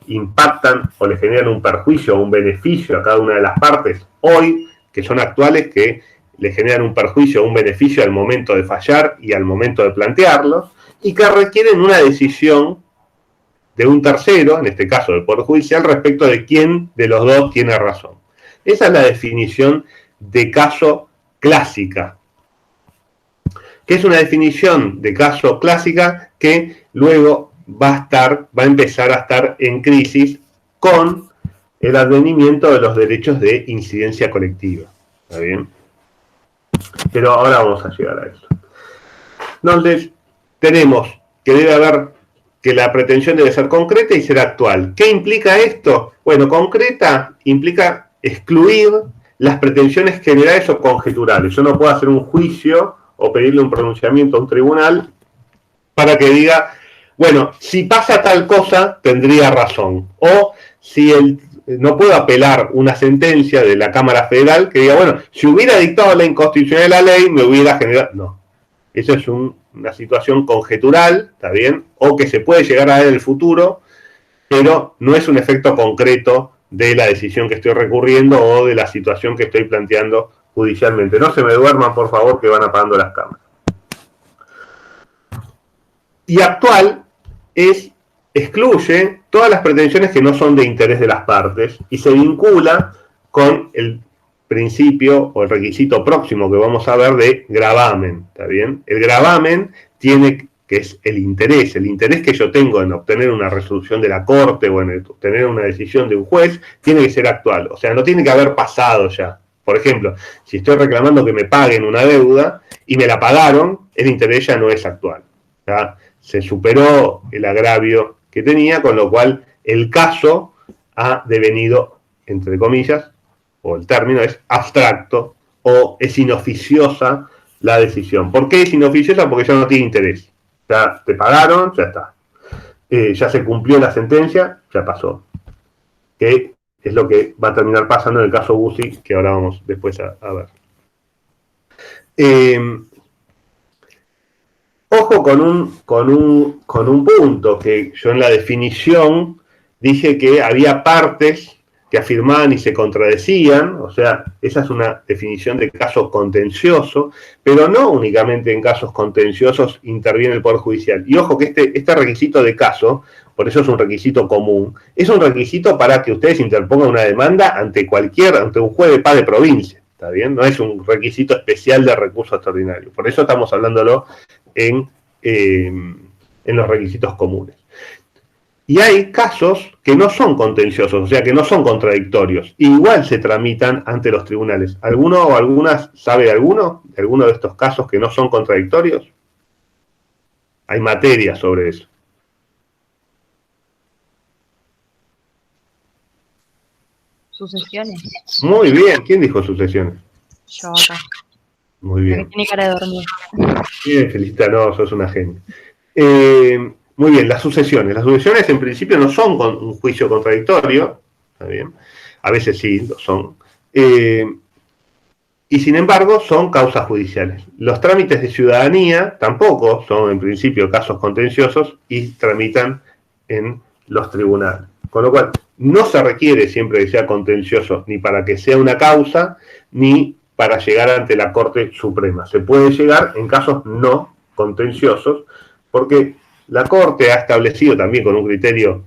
S1: impactan o le generan un perjuicio o un beneficio a cada una de las partes hoy, que son actuales, que le generan un perjuicio o un beneficio al momento de fallar y al momento de plantearlos, y que requieren una decisión de un tercero, en este caso del Poder Judicial, respecto de quién de los dos tiene razón. Esa es la definición de caso clásica, que es una definición de caso clásica que luego va a empezar a estar en crisis con el advenimiento de los derechos de incidencia colectiva. ¿Está bien? Pero ahora vamos a llegar a eso. Entonces, tenemos que debe haber, que la pretensión debe ser concreta y ser actual. ¿Qué implica esto? Bueno, concreta implica excluir las pretensiones generales o conjeturales. Yo no puedo hacer un juicio o pedirle un pronunciamiento a un tribunal para que diga, bueno, si pasa tal cosa, tendría razón. O si no puedo apelar una sentencia de la Cámara Federal que diga, bueno, si hubiera dictado la inconstitucionalidad de la ley, me hubiera generado... No, eso es una situación conjetural, ¿está bien? O que se puede llegar a ver en el futuro, pero no es un efecto concreto de la decisión que estoy recurriendo o de la situación que estoy planteando judicialmente. No se me duerman, por favor, que van apagando las cámaras. Y actual excluye todas las pretensiones que no son de interés de las partes y se vincula con el principio o el requisito próximo que vamos a ver de gravamen, ¿está bien? El gravamen tiene, que es el interés que yo tengo en obtener una resolución de la Corte o en obtener una decisión de un juez, tiene que ser actual, o sea, no tiene que haber pasado ya. Por ejemplo, si estoy reclamando que me paguen una deuda y me la pagaron, el interés ya no es actual, ¿tá? Se superó el agravio que tenía, con lo cual el caso ha devenido, entre comillas, o el término es abstracto, o es inoficiosa la decisión. ¿Por qué es inoficiosa? Porque ya no tiene interés. Ya te pagaron, ya está. Ya se cumplió la sentencia, ya pasó. Que es lo que va a terminar pasando en el caso Bussi, que ahora vamos después a ver. Ojo con un punto que yo en la definición dije que había partes que afirmaban y se contradecían, o sea, esa es una definición de caso contencioso, pero no únicamente en casos contenciosos interviene el Poder Judicial. Y ojo que este requisito de caso, por eso es un requisito común, es un requisito para que ustedes interpongan una demanda ante un juez de paz de provincia, ¿está bien? No es un requisito especial de recurso extraordinario, por eso estamos hablándolo en los requisitos comunes. Y hay casos que no son contenciosos, o sea, que no son contradictorios. Igual se tramitan ante los tribunales. ¿Alguno o algunas sabe de alguno de estos casos que no son contradictorios? Hay materia sobre eso.
S2: Sucesiones.
S1: Muy bien. ¿Quién dijo sucesiones?
S2: Yo acá.
S1: Muy bien.
S2: Tiene cara de dormir.
S1: Bien, felicita, no, sos una genia. Muy bien, las sucesiones. Las sucesiones en principio no son un juicio contradictorio, ¿está bien? A veces sí lo son. Y sin embargo son causas judiciales. Los trámites de ciudadanía tampoco son en principio casos contenciosos y tramitan en los tribunales. Con lo cual no se requiere siempre que sea contencioso ni para que sea una causa ni para llegar ante la Corte Suprema. Se puede llegar en casos no contenciosos porque la Corte ha establecido también con un criterio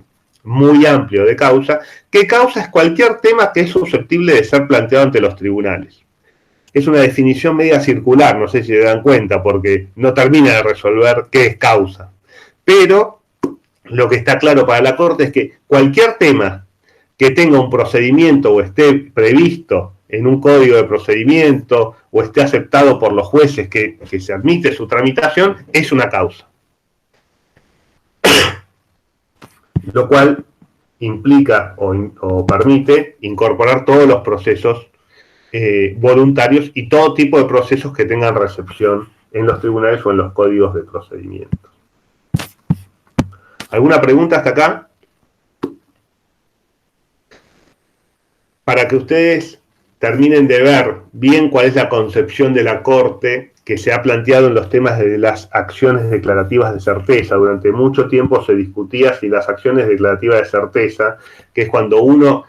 S1: muy amplio de causa, que causa es cualquier tema que es susceptible de ser planteado ante los tribunales. Es una definición media circular, no sé si se dan cuenta, porque no termina de resolver qué es causa. Pero lo que está claro para la Corte es que cualquier tema que tenga un procedimiento o esté previsto en un código de procedimiento o esté aceptado por los jueces que se admite su tramitación, es una causa. Lo cual implica o permite incorporar todos los procesos voluntarios y todo tipo de procesos que tengan recepción en los tribunales o en los códigos de procedimientos. ¿Alguna pregunta hasta acá? Para que ustedes terminen de ver bien cuál es la concepción de la Corte que se ha planteado en los temas de las acciones declarativas de certeza. Durante mucho tiempo se discutía si las acciones declarativas de certeza, que es cuando uno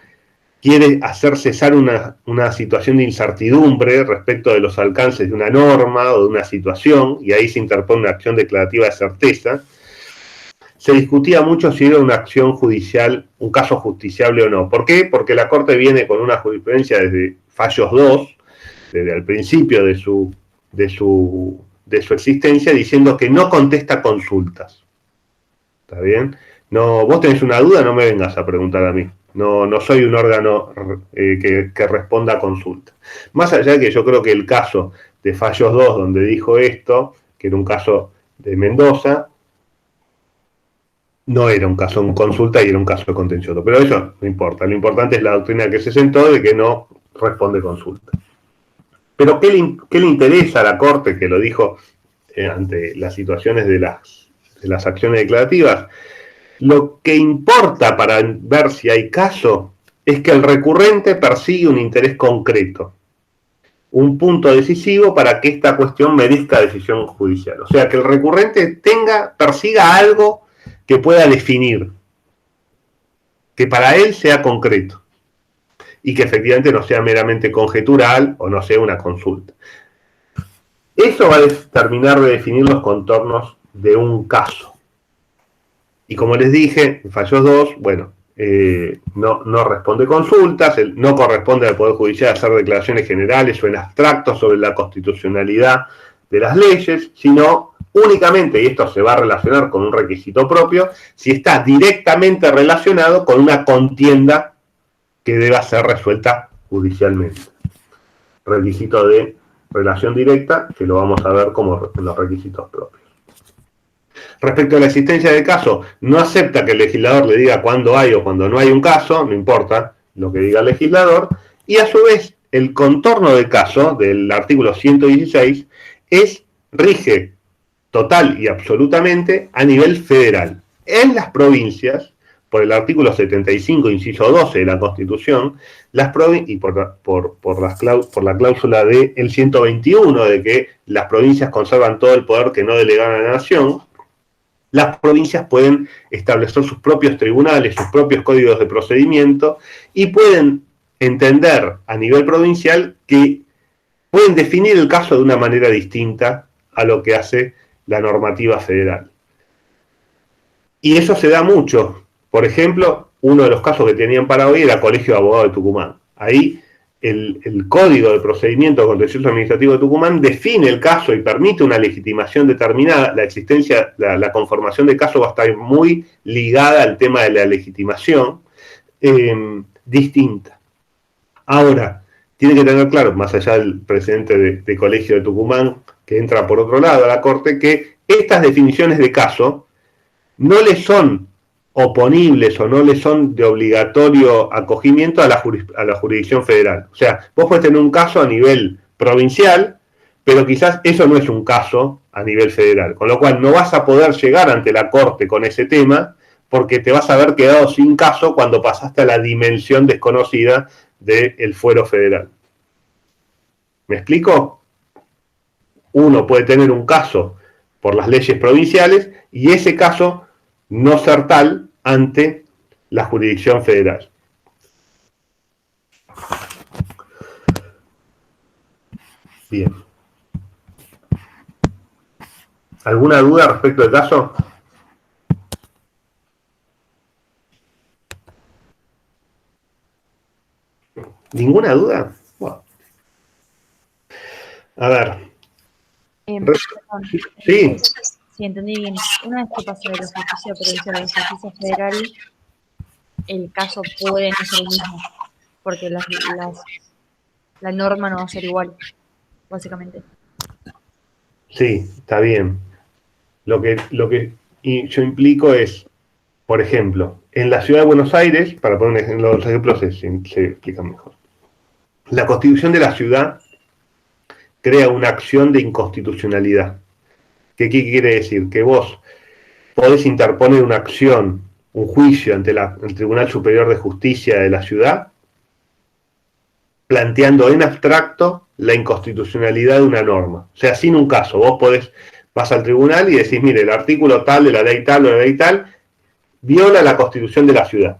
S1: quiere hacer cesar una situación de incertidumbre respecto de los alcances de una norma o de una situación, y ahí se interpone una acción declarativa de certeza, se discutía mucho si era una acción judicial, un caso justiciable o no. ¿Por qué? Porque la Corte viene con una jurisprudencia desde fallos 2, desde el principio de su existencia, diciendo que no contesta consultas. ¿Está bien? No, vos tenés una duda, no me vengas a preguntar a mí. No soy un órgano que responda a consultas. Más allá de que yo creo que el caso de Fallos 2, donde dijo esto, que era un caso de Mendoza, no era un caso en consulta y era un caso de contencioso. Pero eso no importa. Lo importante es la doctrina que se sentó de que no responde consulta. Pero ¿qué le interesa a la Corte, que lo dijo ante las situaciones de las acciones declarativas? Lo que importa para ver si hay caso es que el recurrente persigue un interés concreto, un punto decisivo para que esta cuestión merezca decisión judicial. O sea, que el recurrente persiga algo que pueda definir, que para él sea concreto y que efectivamente no sea meramente conjetural o no sea una consulta. Eso va a terminar de definir los contornos de un caso. Y como les dije, en Fallos 2, bueno, no responde consultas, no corresponde al Poder Judicial hacer declaraciones generales o en abstracto sobre la constitucionalidad de las leyes, sino únicamente, y esto se va a relacionar con un requisito propio, si está directamente relacionado con una contienda que deba ser resuelta judicialmente. Requisito de relación directa, que lo vamos a ver como en los requisitos propios. Respecto a la existencia de caso, no acepta que el legislador le diga cuándo hay o cuando no hay un caso, no importa lo que diga el legislador, y a su vez el contorno de caso del artículo 116 rige total y absolutamente a nivel federal. En las provincias, por el artículo 75, inciso 12 de la Constitución, y por la cláusula del 121 de que las provincias conservan todo el poder que no delegaron a la nación, las provincias pueden establecer sus propios tribunales, sus propios códigos de procedimiento y pueden entender a nivel provincial que pueden definir el caso de una manera distinta a lo que hace la normativa federal. Y eso se da mucho. Por ejemplo, uno de los casos que tenían para hoy era Colegio de Abogados de Tucumán. Ahí el Código de Procedimiento Contencioso Administrativo de Tucumán define el caso y permite una legitimación determinada. La conformación de caso va a estar muy ligada al tema de la legitimación distinta. Ahora, tiene que tener claro, más allá del presidente de Colegio de Tucumán, que entra por otro lado a la Corte, que estas definiciones de caso no le son oponibles o no le son de obligatorio acogimiento a la jurisdicción federal. O sea, vos podés tener un caso a nivel provincial, pero quizás eso no es un caso a nivel federal, con lo cual no vas a poder llegar ante la Corte con ese tema porque te vas a haber quedado sin caso cuando pasaste a la dimensión desconocida del fuero federal. ¿Me explico? Uno puede tener un caso por las leyes provinciales y ese caso no ser tal ante la jurisdicción federal. Bien. ¿Alguna duda respecto del caso? ¿Ninguna duda? Bueno. A ver.
S2: Perdón,
S1: Sí.
S2: si entendí bien, una vez que pase de la justicia provincial a la justicia federal, el caso puede no ser el mismo, porque la norma no va a ser igual, básicamente.
S1: Sí, está bien. Lo que yo implico es, por ejemplo, en la ciudad de Buenos Aires, para poner los ejemplos se explican mejor. La Constitución de la ciudad crea una acción de inconstitucionalidad. ¿Qué quiere decir? Que vos podés interponer una acción, un juicio ante el Tribunal Superior de Justicia de la ciudad, planteando en abstracto la inconstitucionalidad de una norma. O sea, sin un caso, vos vas al tribunal y decís, mire, el artículo tal de la ley tal o de la ley tal viola la Constitución de la ciudad.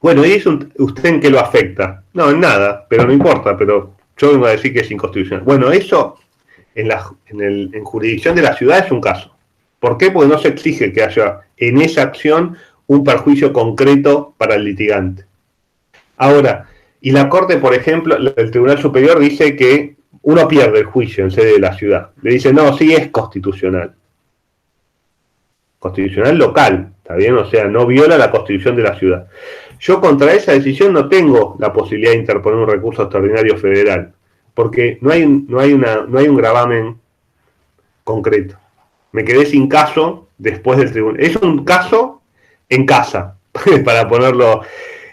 S1: Bueno, ¿y eso usted en qué lo afecta? No, en nada, pero no importa, pero yo vengo a decir que es inconstitucional. Bueno, eso en jurisdicción de la ciudad es un caso. ¿Por qué? Porque no se exige que haya en esa acción un perjuicio concreto para el litigante. Ahora, Y la Corte, por ejemplo, el Tribunal Superior dice que uno pierde el juicio en sede de la ciudad. Le dice, no, sí es constitucional. Constitucional local, ¿está bien? O sea, no viola la Constitución de la ciudad. Yo contra esa decisión no tengo la posibilidad de interponer un recurso extraordinario federal, porque no hay un gravamen concreto. Me quedé sin caso después del tribunal. Es un caso en casa, para ponerlo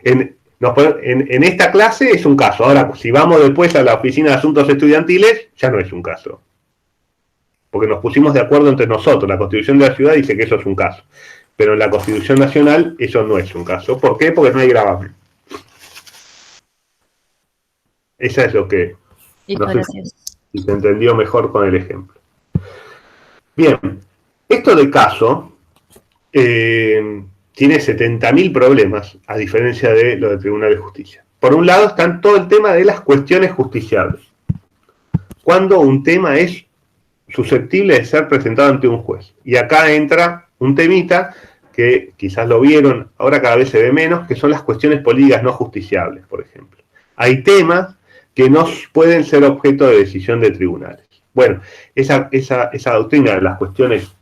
S1: en esta clase es un caso. Ahora, si vamos después a la Oficina de Asuntos Estudiantiles, ya no es un caso. Porque nos pusimos de acuerdo entre nosotros. La Constitución de la ciudad dice que eso es un caso. Pero en la Constitución Nacional eso no es un caso. ¿Por qué? Porque no hay gravamen. Esa es lo que...
S2: Listo,
S1: no sé
S2: gracias.
S1: si se entendió mejor con el ejemplo. Bien, esto de caso tiene 70.000 problemas, a diferencia de lo del Tribunal de Justicia. Por un lado están todo el tema de las cuestiones justiciables. Cuando un tema es susceptible de ser presentado ante un juez. Y acá entra un temita que quizás lo vieron, ahora cada vez se ve menos, que son las cuestiones políticas no justiciables, por ejemplo. Hay temas que no pueden ser objeto de decisión de tribunales. Bueno, esa doctrina de las cuestiones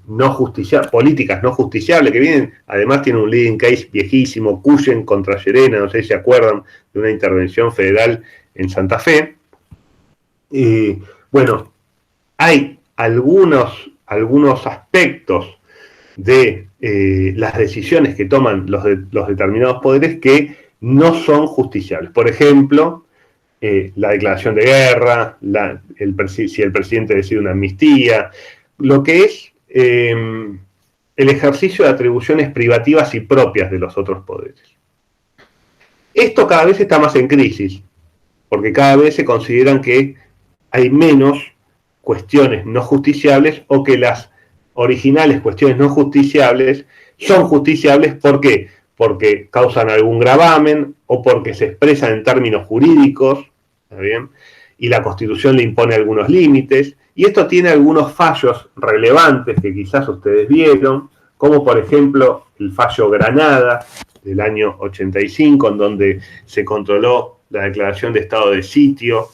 S1: no justiciables, políticas no justiciables, que vienen, además tiene un leading case viejísimo, Cuyen contra Llerena, no sé si se acuerdan de una intervención federal en Santa Fe. Bueno, hay algunos aspectos de las decisiones que toman los determinados poderes que no son justiciables. Por ejemplo, la declaración de guerra, si el presidente decide una amnistía, lo que es el ejercicio de atribuciones privativas y propias de los otros poderes. Esto cada vez está más en crisis, porque cada vez se consideran que hay menos cuestiones no justiciables o que las originales cuestiones no justiciables son justiciables. ¿Por qué? Porque causan algún gravamen o porque se expresan en términos jurídicos, ¿está bien? Y la Constitución le impone algunos límites. Y esto tiene algunos fallos relevantes que quizás ustedes vieron, como por ejemplo el fallo Granada del año 85, en donde se controló la declaración de estado de sitio,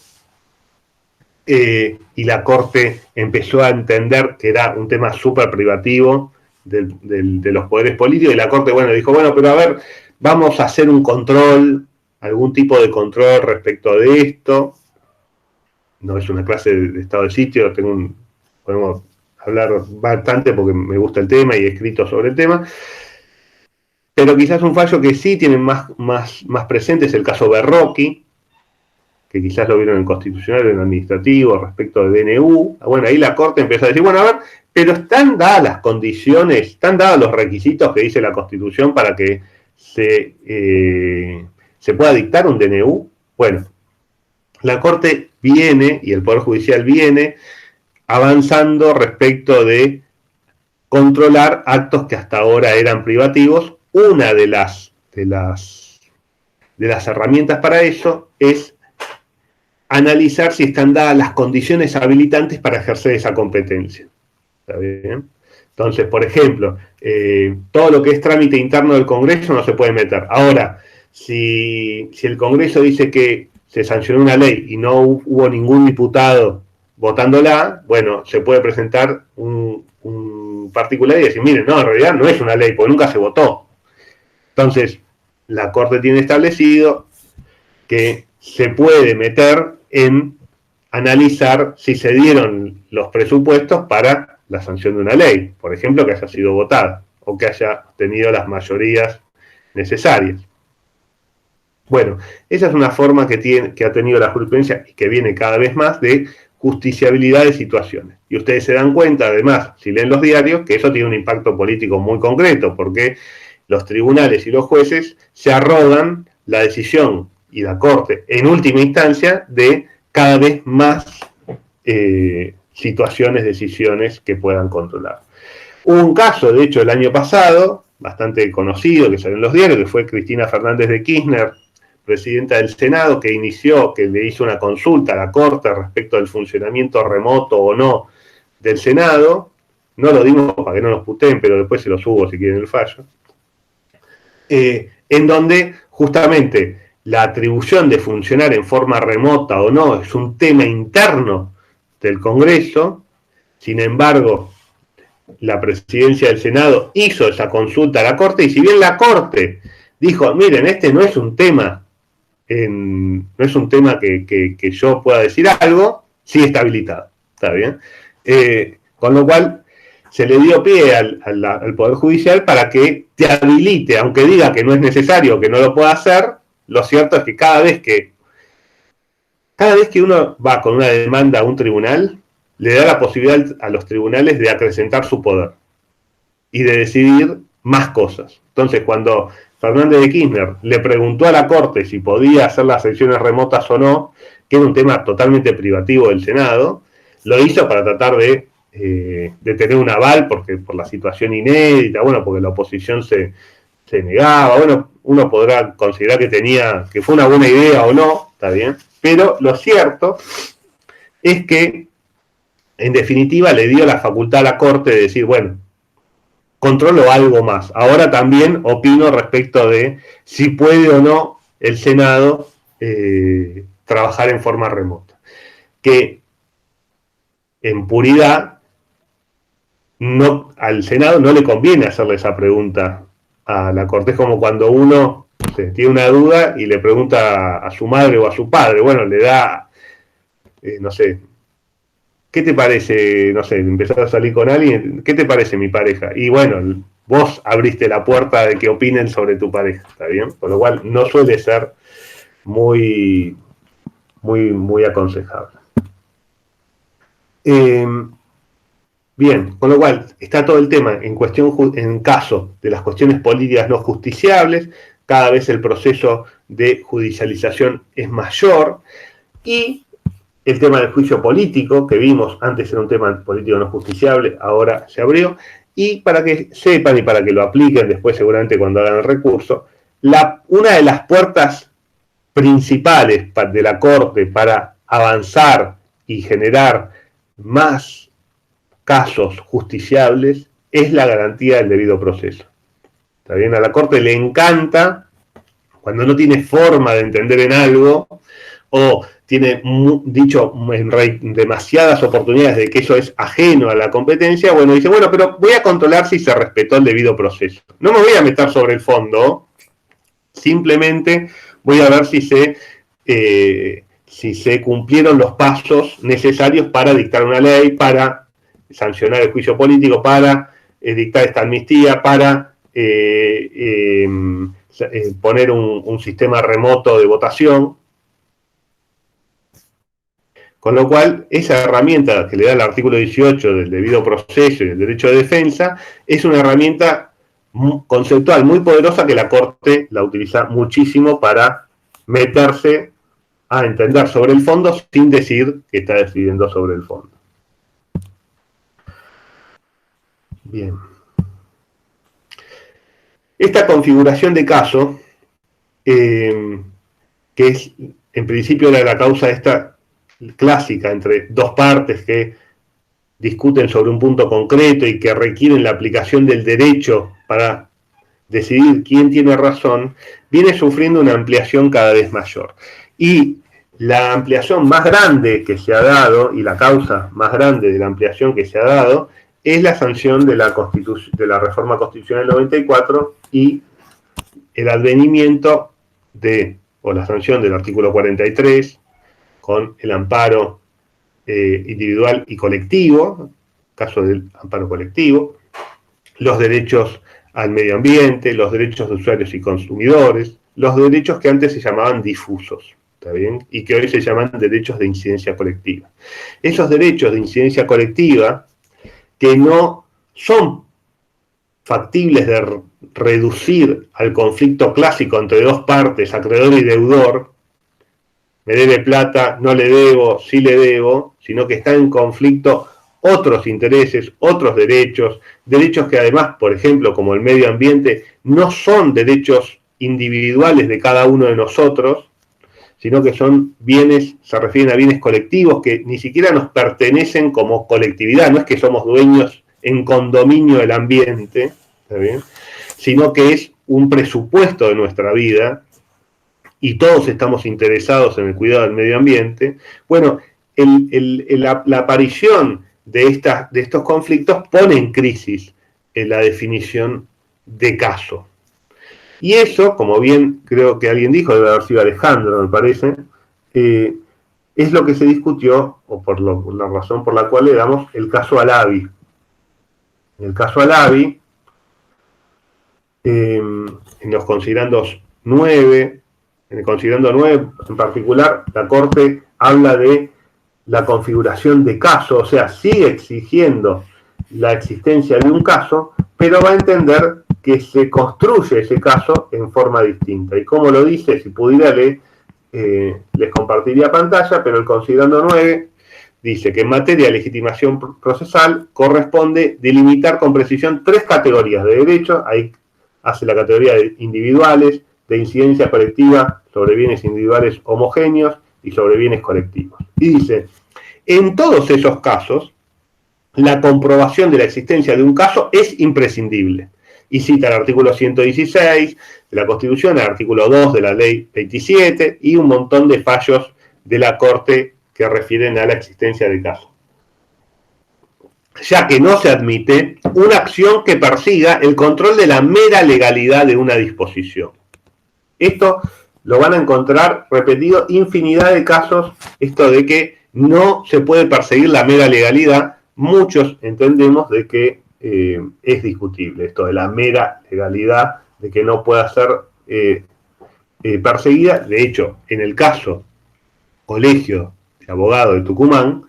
S1: y la Corte empezó a entender que era un tema súper privativo de los poderes políticos, y la Corte, bueno, dijo, bueno, pero a ver, vamos a hacer un control, algún tipo de control respecto de esto. No es una clase de estado de sitio, podemos hablar bastante porque me gusta el tema y he escrito sobre el tema, pero quizás un fallo que sí tienen más presente es el caso Berroqui, que quizás lo vieron en constitucional o en administrativo respecto de DNU. Bueno, ahí la Corte empezó a decir, bueno, a ver, pero están dadas las condiciones, están dados los requisitos que dice la Constitución para que se pueda dictar un DNU. Bueno, la Corte viene, y el Poder Judicial viene, avanzando respecto de controlar actos que hasta ahora eran privativos. Una de las herramientas para eso es analizar si están dadas las condiciones habilitantes para ejercer esa competencia. ¿Está bien? Entonces, por ejemplo, todo lo que es trámite interno del Congreso no se puede meter. Ahora, si el Congreso dice que se sancionó una ley y no hubo ningún diputado votándola, bueno, se puede presentar un particular y decir, miren, no, en realidad no es una ley, porque nunca se votó. Entonces, la Corte tiene establecido que se puede meter en analizar si se dieron los presupuestos para la sanción de una ley, por ejemplo, que haya sido votada o que haya tenido las mayorías necesarias. Bueno, esa es una forma que ha tenido la jurisprudencia y que viene cada vez más de justiciabilidad de situaciones. Y ustedes se dan cuenta, además, si leen los diarios, que eso tiene un impacto político muy concreto, porque los tribunales y los jueces se arrogan la decisión y la Corte, en última instancia, de cada vez más situaciones, decisiones que puedan controlar. Hubo un caso, de hecho, el año pasado, bastante conocido, que salió en los diarios, que fue Cristina Fernández de Kirchner, presidenta del Senado, que le hizo una consulta a la Corte respecto del funcionamiento remoto o no del Senado. No lo dimos para que no nos puteen, pero después se lo subo si quieren el fallo. en donde justamente la atribución de funcionar en forma remota o no es un tema interno del Congreso. Sin embargo, la presidencia del Senado hizo esa consulta a la Corte, y si bien la Corte dijo, miren, este no es un tema, no es un tema que yo pueda decir algo, sí está habilitado, ¿está bien? Con lo cual se le dio pie al Poder Judicial para que te habilite, aunque diga que no es necesario, que no lo pueda hacer. Lo cierto es que cada vez que uno va con una demanda a un tribunal, le da la posibilidad a los tribunales de acrecentar su poder y de decidir más cosas. Entonces, cuando Fernández de Kirchner le preguntó a la Corte si podía hacer las sesiones remotas o no, que era un tema totalmente privativo del Senado, lo hizo para tratar de tener un aval, porque por la situación inédita, bueno, porque la oposición se negaba, bueno, uno podrá considerar que fue una buena idea o no, está bien, pero lo cierto es que en definitiva le dio la facultad a la Corte de decir, bueno, controlo algo más. Ahora también opino respecto de si puede o no el Senado trabajar en forma remota. Que en puridad al Senado no le conviene hacerle esa pregunta a la Corte. Es como cuando uno tiene una duda y le pregunta a su madre o a su padre, bueno, le da, no sé, ¿qué te parece? No sé, empezar a salir con alguien, ¿qué te parece mi pareja? Y bueno, vos abriste la puerta de que opinen sobre tu pareja, ¿está bien? Con lo cual no suele ser muy aconsejable. Bien, con lo cual está todo el tema en caso de las cuestiones políticas no justiciables, cada vez el proceso de judicialización es mayor, y el tema del juicio político, que vimos antes era un tema político no justiciable, ahora se abrió, y para que sepan y para que lo apliquen después seguramente cuando hagan el recurso, una de las puertas principales de la Corte para avanzar y generar más casos justiciables es la garantía del debido proceso. ¿Está bien? A la Corte le encanta cuando no tiene forma de entender en algo, o tiene dicho en demasiadas oportunidades de que eso es ajeno a la competencia, bueno, dice, bueno, pero voy a controlar si se respetó el debido proceso. No me voy a meter sobre el fondo, simplemente voy a ver si se cumplieron los pasos necesarios para dictar una ley, para sancionar el juicio político, para dictar esta amnistía, para poner un sistema remoto de votación. Con lo cual, esa herramienta que le da el artículo 18 del debido proceso y del derecho de defensa es una herramienta conceptual muy poderosa que la Corte la utiliza muchísimo para meterse a entender sobre el fondo sin decir que está decidiendo sobre el fondo. Bien. Esta configuración de caso, que es en principio la causa esta clásica entre dos partes que discuten sobre un punto concreto y que requieren la aplicación del derecho para decidir quién tiene razón, viene sufriendo una ampliación cada vez mayor. Y la ampliación más grande que se ha dado, y la causa más grande de la ampliación que se ha dado, es la sanción de la reforma constitucional 94 y el advenimiento o la sanción del artículo 43, con el amparo individual y colectivo, caso del amparo colectivo, los derechos al medio ambiente, los derechos de usuarios y consumidores, los derechos que antes se llamaban difusos, ¿está bien? Y que hoy se llaman derechos de incidencia colectiva. Esos derechos de incidencia colectiva, que no son factibles de reducir al conflicto clásico entre dos partes, acreedor y deudor, me debe plata, no le debo, sí le debo, sino que están en conflicto otros intereses, otros derechos que además, por ejemplo, como el medio ambiente, no son derechos individuales de cada uno de nosotros, sino que son bienes, se refieren a bienes colectivos que ni siquiera nos pertenecen como colectividad, no es que somos dueños en condominio del ambiente, ¿está bien?, sino que es un presupuesto de nuestra vida y todos estamos interesados en el cuidado del medio ambiente, bueno, la aparición de estos conflictos pone en crisis la definición de caso. Y eso, como bien creo que alguien dijo, debe haber sido Alejandro, me parece, es lo que se discutió, o por la razón por la cual le damos el caso Alavi. En el caso Alavi, en los considerandos 9, en el considerando 9 en particular, la Corte habla de la configuración de caso, o sea, sigue exigiendo la existencia de un caso, pero va a entender que se construye ese caso en forma distinta. Y como lo dice, si pudiera les compartiría pantalla, pero el considerando 9 dice que en materia de legitimación procesal corresponde delimitar con precisión 3 categorías de derechos. Ahí hace la categoría de individuales, de incidencia colectiva sobre bienes individuales homogéneos y sobre bienes colectivos. Y dice, en todos esos casos, la comprobación de la existencia de un caso es imprescindible. Y cita el artículo 116 de la Constitución, el artículo 2 de la Ley 27 y un montón de fallos de la Corte que refieren a la existencia de caso. Ya que no se admite una acción que persiga el control de la mera legalidad de una disposición. Esto lo van a encontrar repetido infinidad de casos, esto de que no se puede perseguir la mera legalidad. Muchos entendemos de que es discutible esto de la mera legalidad, de que no pueda ser perseguida. De hecho, en el caso Colegio de Abogados de Tucumán,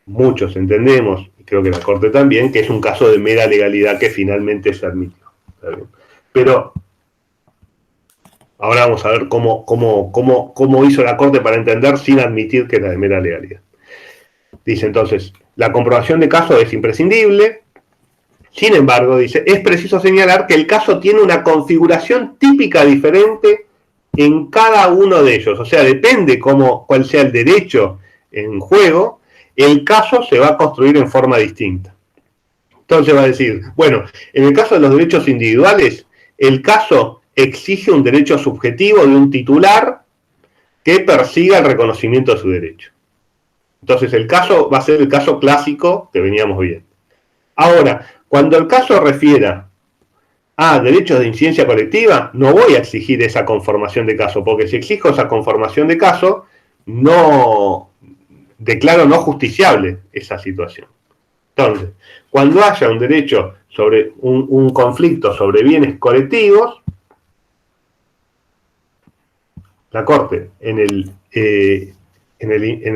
S1: muchos entendemos, y creo que la Corte también, que es un caso de mera legalidad que finalmente se admitió. Pero ahora vamos a ver cómo hizo la Corte para entender sin admitir que era de mera legalidad. Dice entonces, la comprobación de caso es imprescindible. Sin embargo, dice, es preciso señalar que el caso tiene una configuración típica diferente en cada uno de ellos. O sea, depende cuál sea el derecho en juego, el caso se va a construir en forma distinta. Entonces va a decir, bueno, en el caso de los derechos individuales, el caso exige un derecho subjetivo de un titular que persiga el reconocimiento de su derecho. Entonces el caso va a ser el caso clásico que veníamos viendo. Ahora, cuando el caso refiera a derechos de incidencia colectiva, no voy a exigir esa conformación de caso, porque si exijo esa conformación de caso, no declaro no justiciable esa situación. Entonces, cuando haya un derecho sobre un conflicto sobre bienes colectivos, la Corte en el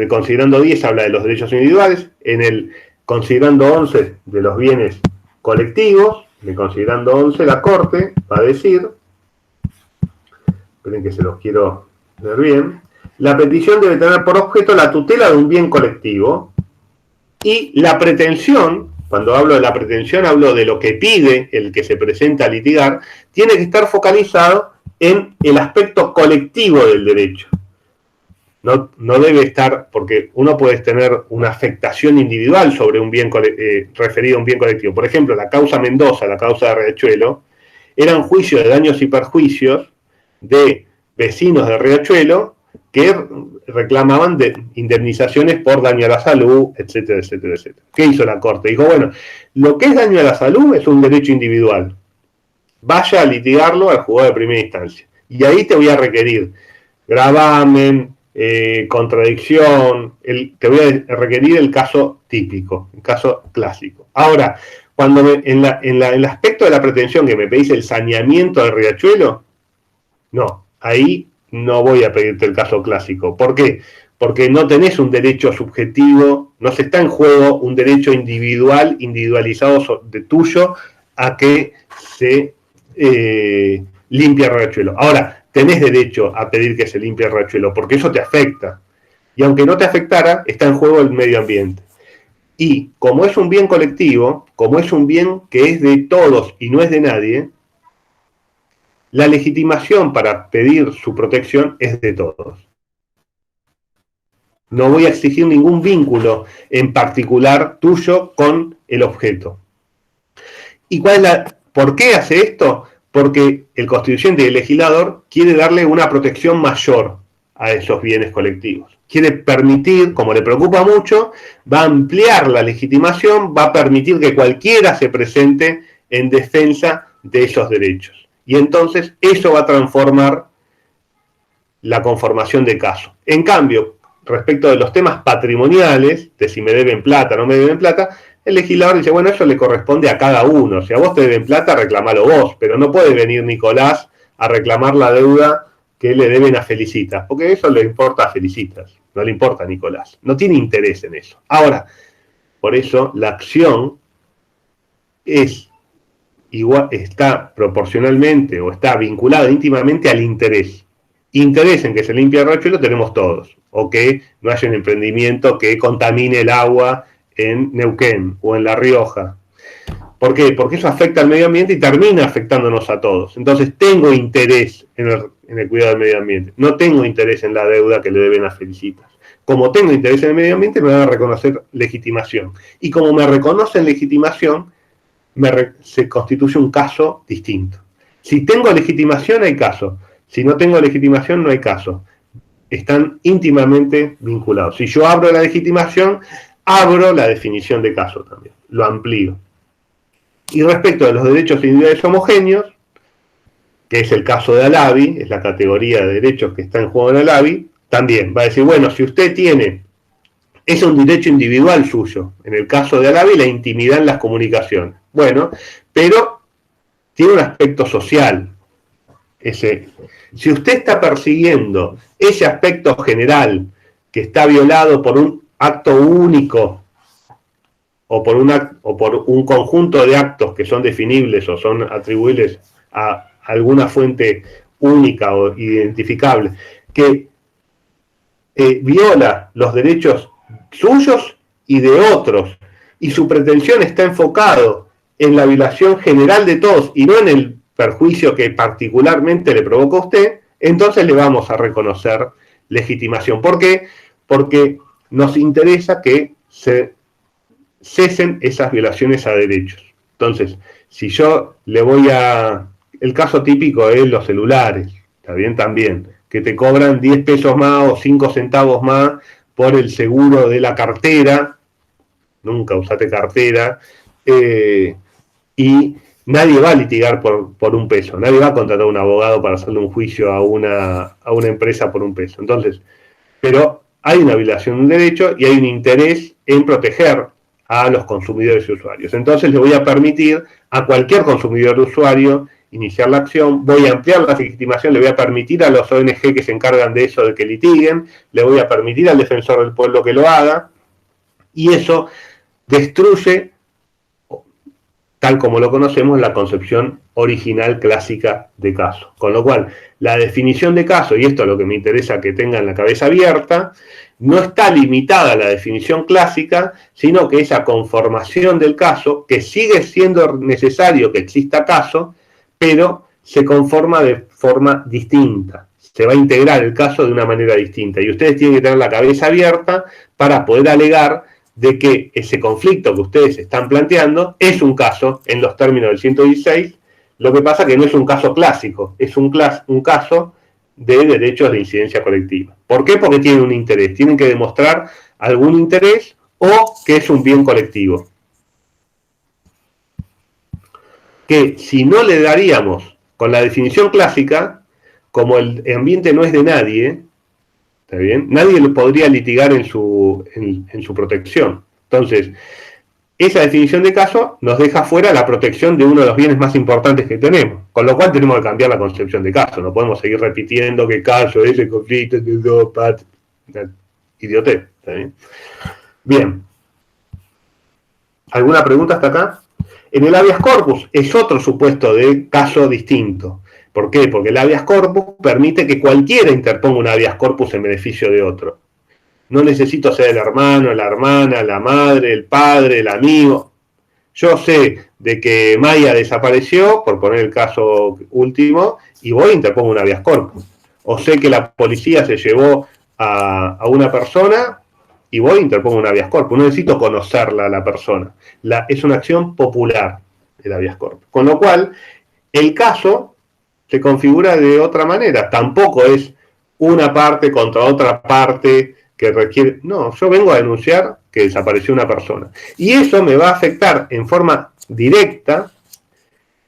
S1: considerando 10 habla de los derechos individuales, en el considerando 11 de los bienes colectivos, en el considerando 11 la Corte va a decir, esperen que se los quiero ver bien, la petición debe tener por objeto la tutela de un bien colectivo y la pretensión, cuando hablo de la pretensión hablo de lo que pide el que se presenta a litigar, tiene que estar focalizado en el aspecto colectivo del derecho. No debe estar, porque uno puede tener una afectación individual sobre un bien referido a un bien colectivo. Por ejemplo, la causa Mendoza, la causa de Riachuelo, eran juicios de daños y perjuicios de vecinos de Riachuelo que reclamaban indemnizaciones por daño a la salud, etcétera, etcétera, etcétera. ¿Qué hizo la Corte? Dijo, bueno, lo que es daño a la salud es un derecho individual. Vaya a litigarlo al juzgado de primera instancia. Y ahí te voy a requerir gravamen, contradicción, te voy a requerir el caso típico, el caso clásico. Ahora, cuando en el aspecto de la pretensión que me pedís el saneamiento del Riachuelo, no, ahí no voy a pedirte el caso clásico. ¿Por qué? Porque no tenés un derecho subjetivo, no se está en juego un derecho individualizado de tuyo a que se limpie el Riachuelo. Ahora, tenés derecho a pedir que se limpie el Riachuelo, porque eso te afecta. Y aunque no te afectara, está en juego el medio ambiente. Y como es un bien colectivo, como es un bien que es de todos y no es de nadie, la legitimación para pedir su protección es de todos. No voy a exigir ningún vínculo en particular tuyo con el objeto. ¿Y por qué hace esto? porque el constituyente y el legislador quiere darle una protección mayor a esos bienes colectivos. Quiere permitir, como le preocupa mucho, va a ampliar la legitimación, va a permitir que cualquiera se presente en defensa de esos derechos. Y entonces eso va a transformar la conformación de caso. En cambio, respecto de los temas patrimoniales, de si me deben plata o no me deben plata, el legislador dice, bueno, eso le corresponde a cada uno. Si a vos te deben plata, reclamalo vos, pero no puede venir Nicolás a reclamar la deuda que le deben a Felicitas, porque eso le importa a Felicitas, no le importa a Nicolás. No tiene interés en eso. Ahora, por eso la acción es igual, está proporcionalmente o está vinculada íntimamente al interés. Interés en que se limpie el riachuelo tenemos todos, o que no haya un emprendimiento que contamine el agua en Neuquén o en La Rioja. ¿Por qué? Porque eso afecta al medio ambiente y termina afectándonos a todos. Entonces tengo interés en el cuidado del medio ambiente. No tengo interés en la deuda que le deben a Felicitas. Como tengo interés en el medio ambiente, me van a reconocer legitimación. Y como me reconocen legitimación, se constituye un caso distinto. Si tengo legitimación, hay caso. Si no tengo legitimación, no hay caso. Están íntimamente vinculados. Si yo abro la legitimación, abro la definición de caso también. Lo amplío. Y respecto a los derechos individuales homogéneos, que es el caso de Alavi, es la categoría de derechos que está en juego en Alavi, también va a decir, bueno, si usted tiene, es un derecho individual suyo, en el caso de Alavi, la intimidad en las comunicaciones. Bueno, pero tiene un aspecto social. Si usted está persiguiendo ese aspecto general que está violado por un acto único o por un conjunto de actos que son definibles o son atribuibles a alguna fuente única o identificable, que viola los derechos suyos y de otros, y su pretensión está enfocado en la violación general de todos y no en el perjuicio que particularmente le provoca a usted, entonces le vamos a reconocer legitimación. ¿Por qué? Porque nos interesa que se cesen esas violaciones a derechos. Entonces, si yo le voy a... El caso típico es los celulares, ¿está bien? También, que te cobran 10 pesos más o 5 centavos más por el seguro de la cartera, nunca usate cartera, y nadie va a litigar por un peso, nadie va a contratar a un abogado para hacerle un juicio a una empresa por un peso. Entonces, pero hay una violación de un derecho y hay un interés en proteger a los consumidores y usuarios. Entonces le voy a permitir a cualquier consumidor usuario iniciar la acción, voy a ampliar la legitimación, le voy a permitir a los ONG que se encargan de eso de que litiguen, le voy a permitir al defensor del pueblo que lo haga, y eso destruye, tal como lo conocemos, la concepción original clásica de caso. Con lo cual, la definición de caso, y esto es lo que me interesa que tengan la cabeza abierta, no está limitada a la definición clásica, sino que esa conformación del caso, que sigue siendo necesario que exista caso, pero se conforma de forma distinta. Se va a integrar el caso de una manera distinta. Y ustedes tienen que tener la cabeza abierta para poder alegar de que ese conflicto que ustedes están planteando es un caso en los términos del 116, lo que pasa que no es un caso clásico, es un caso de derechos de incidencia colectiva. ¿Por qué? Porque tienen un interés, tienen que demostrar algún interés o que es un bien colectivo. Que si no le daríamos con la definición clásica, como el ambiente no es de nadie, ¿está bien? Nadie lo podría litigar en su protección. Entonces, esa definición de caso nos deja fuera la protección de uno de los bienes más importantes que tenemos, con lo cual tenemos que cambiar la concepción de caso. No podemos seguir repitiendo que caso es el conflicto de dos partes. Idiotez, ¿está bien? Bien. ¿Alguna pregunta hasta acá? En el habeas corpus es otro supuesto de caso distinto. ¿Por qué? Porque el habeas corpus permite que cualquiera interponga un habeas corpus en beneficio de otro. No necesito ser el hermano, la hermana, la madre, el padre, el amigo. Yo sé de que Maya desapareció, por poner el caso último, y voy e interpongo un habeas corpus. O sé que la policía se llevó a una persona y voy e interpongo un habeas corpus. No necesito conocerla a la persona. Es una acción popular el habeas corpus. Con lo cual, El caso se configura de otra manera, tampoco es una parte contra otra parte que requiere... No, yo vengo a denunciar que desapareció una persona. Y eso me va a afectar en forma directa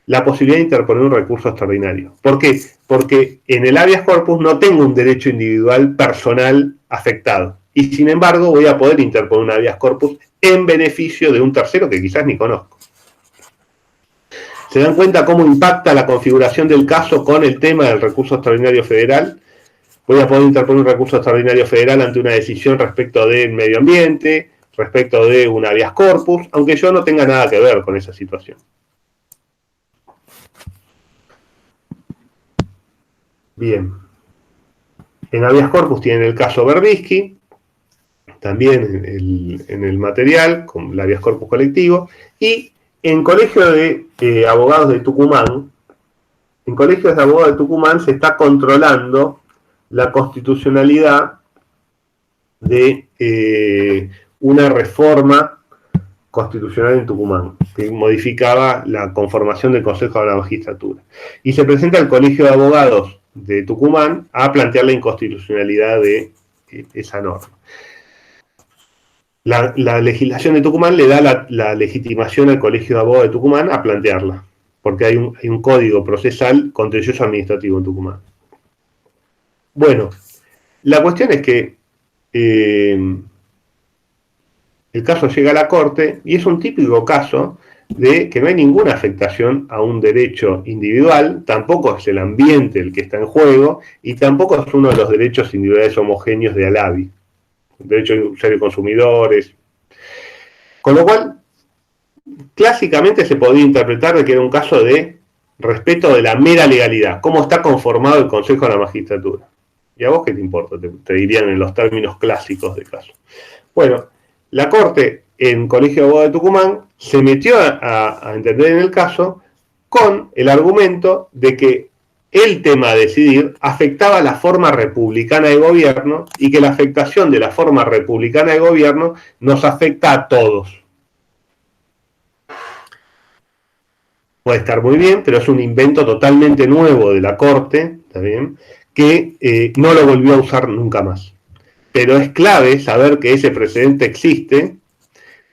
S1: la posibilidad de interponer un recurso extraordinario. ¿Por qué? Porque en el habeas corpus no tengo un derecho individual personal afectado. Y sin embargo voy a poder interponer un habeas corpus en beneficio de un tercero que quizás ni conozco. ¿Se dan cuenta cómo impacta la configuración del caso con el tema del recurso extraordinario federal? Voy a poder interponer un recurso extraordinario federal ante una decisión respecto del medio ambiente, respecto de un habeas corpus, aunque yo no tenga nada que ver con esa situación. Bien. En habeas corpus tienen el caso Verbitsky, también en el material, con el habeas corpus colectivo, y en Colegio de Abogados de Tucumán, en Colegios de Abogados de Tucumán se está controlando la constitucionalidad de una reforma constitucional en Tucumán, que modificaba la conformación del Consejo de la Magistratura. Y se presenta el Colegio de Abogados de Tucumán a plantear la inconstitucionalidad de esa norma. La legislación de Tucumán le da la legitimación al Colegio de Abogados de Tucumán a plantearla, porque hay un código procesal contencioso administrativo en Tucumán. Bueno, la cuestión es que el caso llega a la Corte y es un típico caso de que no hay ninguna afectación a un derecho individual, tampoco es el ambiente el que está en juego y tampoco es uno de los derechos individuales homogéneos de ALABI, derecho de usuarios y consumidores. Con lo cual, clásicamente se podía interpretar de que era un caso de respeto de la mera legalidad, cómo está conformado el Consejo de la Magistratura. ¿Y a vos qué te importa? Te dirían en los términos clásicos del caso. Bueno, la Corte en Colegio de Abogados de Tucumán se metió a entender en el caso con el argumento de que el tema a decidir afectaba la forma republicana de gobierno y que la afectación de la forma republicana de gobierno nos afecta a todos. Puede estar muy bien, pero es un invento totalmente nuevo de la Corte, ¿está bien?, que no lo volvió a usar nunca más. Pero es clave saber que ese precedente existe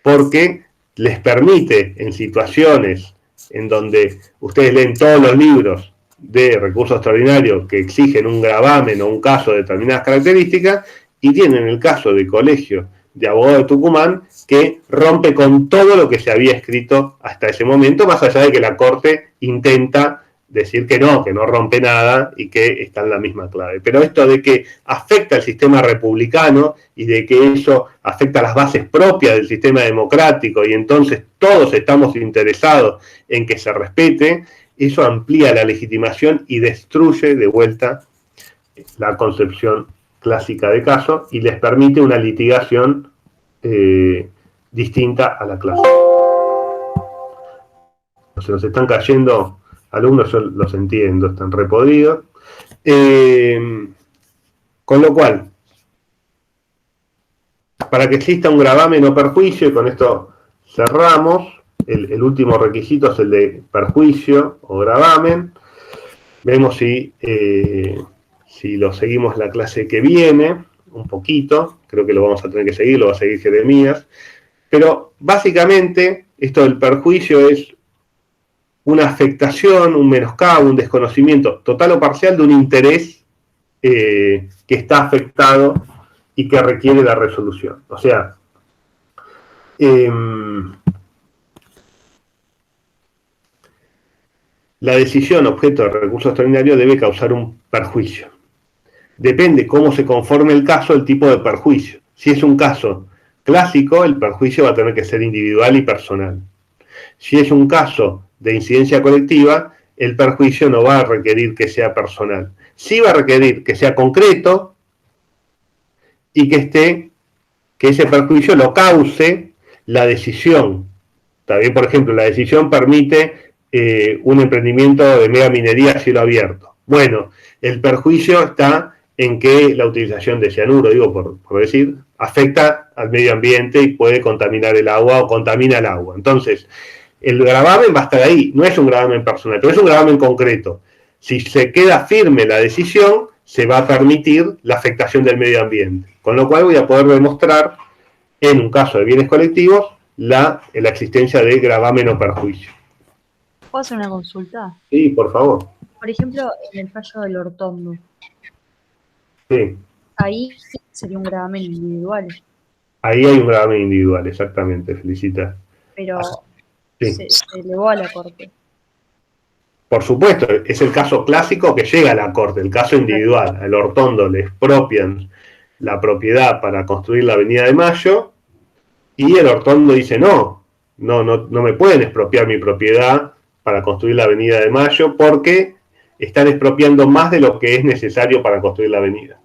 S1: porque les permite en situaciones en donde ustedes leen todos los libros de recurso extraordinario que exigen un gravamen o un caso de determinadas características y tienen el caso del Colegio de Abogados de Tucumán que rompe con todo lo que se había escrito hasta ese momento, más allá de que la Corte intenta decir que no rompe nada y que está en la misma clave. Pero esto de que afecta al sistema republicano y de que eso afecta a las bases propias del sistema democrático y entonces todos estamos interesados en que se respete, eso amplía la legitimación y destruye de vuelta la concepción clásica de caso y les permite una litigación distinta a la clásica. Se nos están cayendo alumnos, yo los entiendo, están repodridos. Con lo cual, para que exista un gravamen o perjuicio, y con esto cerramos, el último requisito es el de perjuicio o gravamen. Vemos si lo seguimos la clase que viene, un poquito, creo que lo vamos a tener que seguir, lo va a seguir Jeremías, pero básicamente esto del perjuicio es una afectación, un menoscabo, un desconocimiento total o parcial de un interés que está afectado y que requiere la resolución. O sea, la decisión objeto de recurso extraordinario debe causar un perjuicio. Depende cómo se conforme el caso, el tipo de perjuicio. Si es un caso clásico, el perjuicio va a tener que ser individual y personal. Si es un caso de incidencia colectiva, el perjuicio no va a requerir que sea personal. Sí va a requerir que sea concreto y que ese perjuicio lo cause la decisión. También, por ejemplo, la decisión permite un emprendimiento de mega minería a cielo abierto. Bueno, el perjuicio está en que la utilización de cianuro, digo por decir, afecta al medio ambiente y puede contaminar el agua o contamina el agua. Entonces, el gravamen va a estar ahí, no es un gravamen personal, pero es un gravamen concreto. Si se queda firme la decisión, se va a permitir la afectación del medio ambiente. Con lo cual voy a poder demostrar, en un caso de bienes colectivos, la existencia de gravamen o perjuicio.
S2: ¿Puedo hacer una consulta?
S1: Sí, por favor.
S2: Por ejemplo, en el fallo del ortondo,
S1: Sí.
S2: ahí sería un gravamen individual,
S1: Ahí hay un gravamen individual, exactamente, Felicita.
S2: pero
S1: Sí.
S2: se elevó a la corte.
S1: Por supuesto, es el caso clásico que llega a la corte, el caso individual. Al ortondo le expropian la propiedad para construir la Avenida de Mayo y el ortondo dice no me pueden expropiar mi propiedad para construir la Avenida de Mayo porque están expropiando más de lo que es necesario para construir la avenida.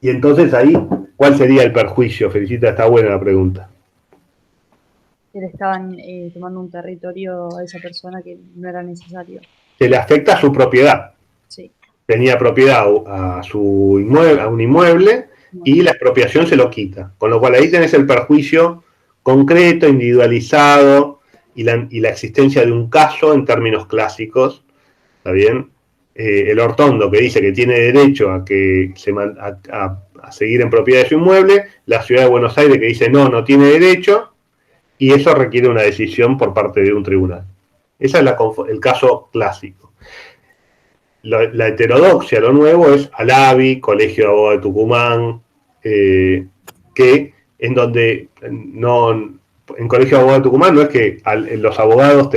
S1: Y entonces ahí, ¿cuál sería el perjuicio? Felicita, está buena la pregunta.
S2: Que le estaban tomando un territorio a esa persona que no era necesario.
S1: Se le afecta a su propiedad.
S2: Sí.
S1: Tenía propiedad a su inmueble, a un inmueble, y la expropiación se lo quita. Con lo cual ahí tenés el perjuicio concreto, individualizado, y la existencia de un caso en términos clásicos. ¿Está bien? El ortondo que dice que tiene derecho a seguir en propiedad de su inmueble, la ciudad de Buenos Aires que dice no tiene derecho, y eso requiere una decisión por parte de un tribunal. Ese es el caso clásico. La heterodoxia, lo nuevo, es Alavi, Colegio de Abogados de Tucumán, que en donde en Colegio de Abogados de Tucumán no es que los abogados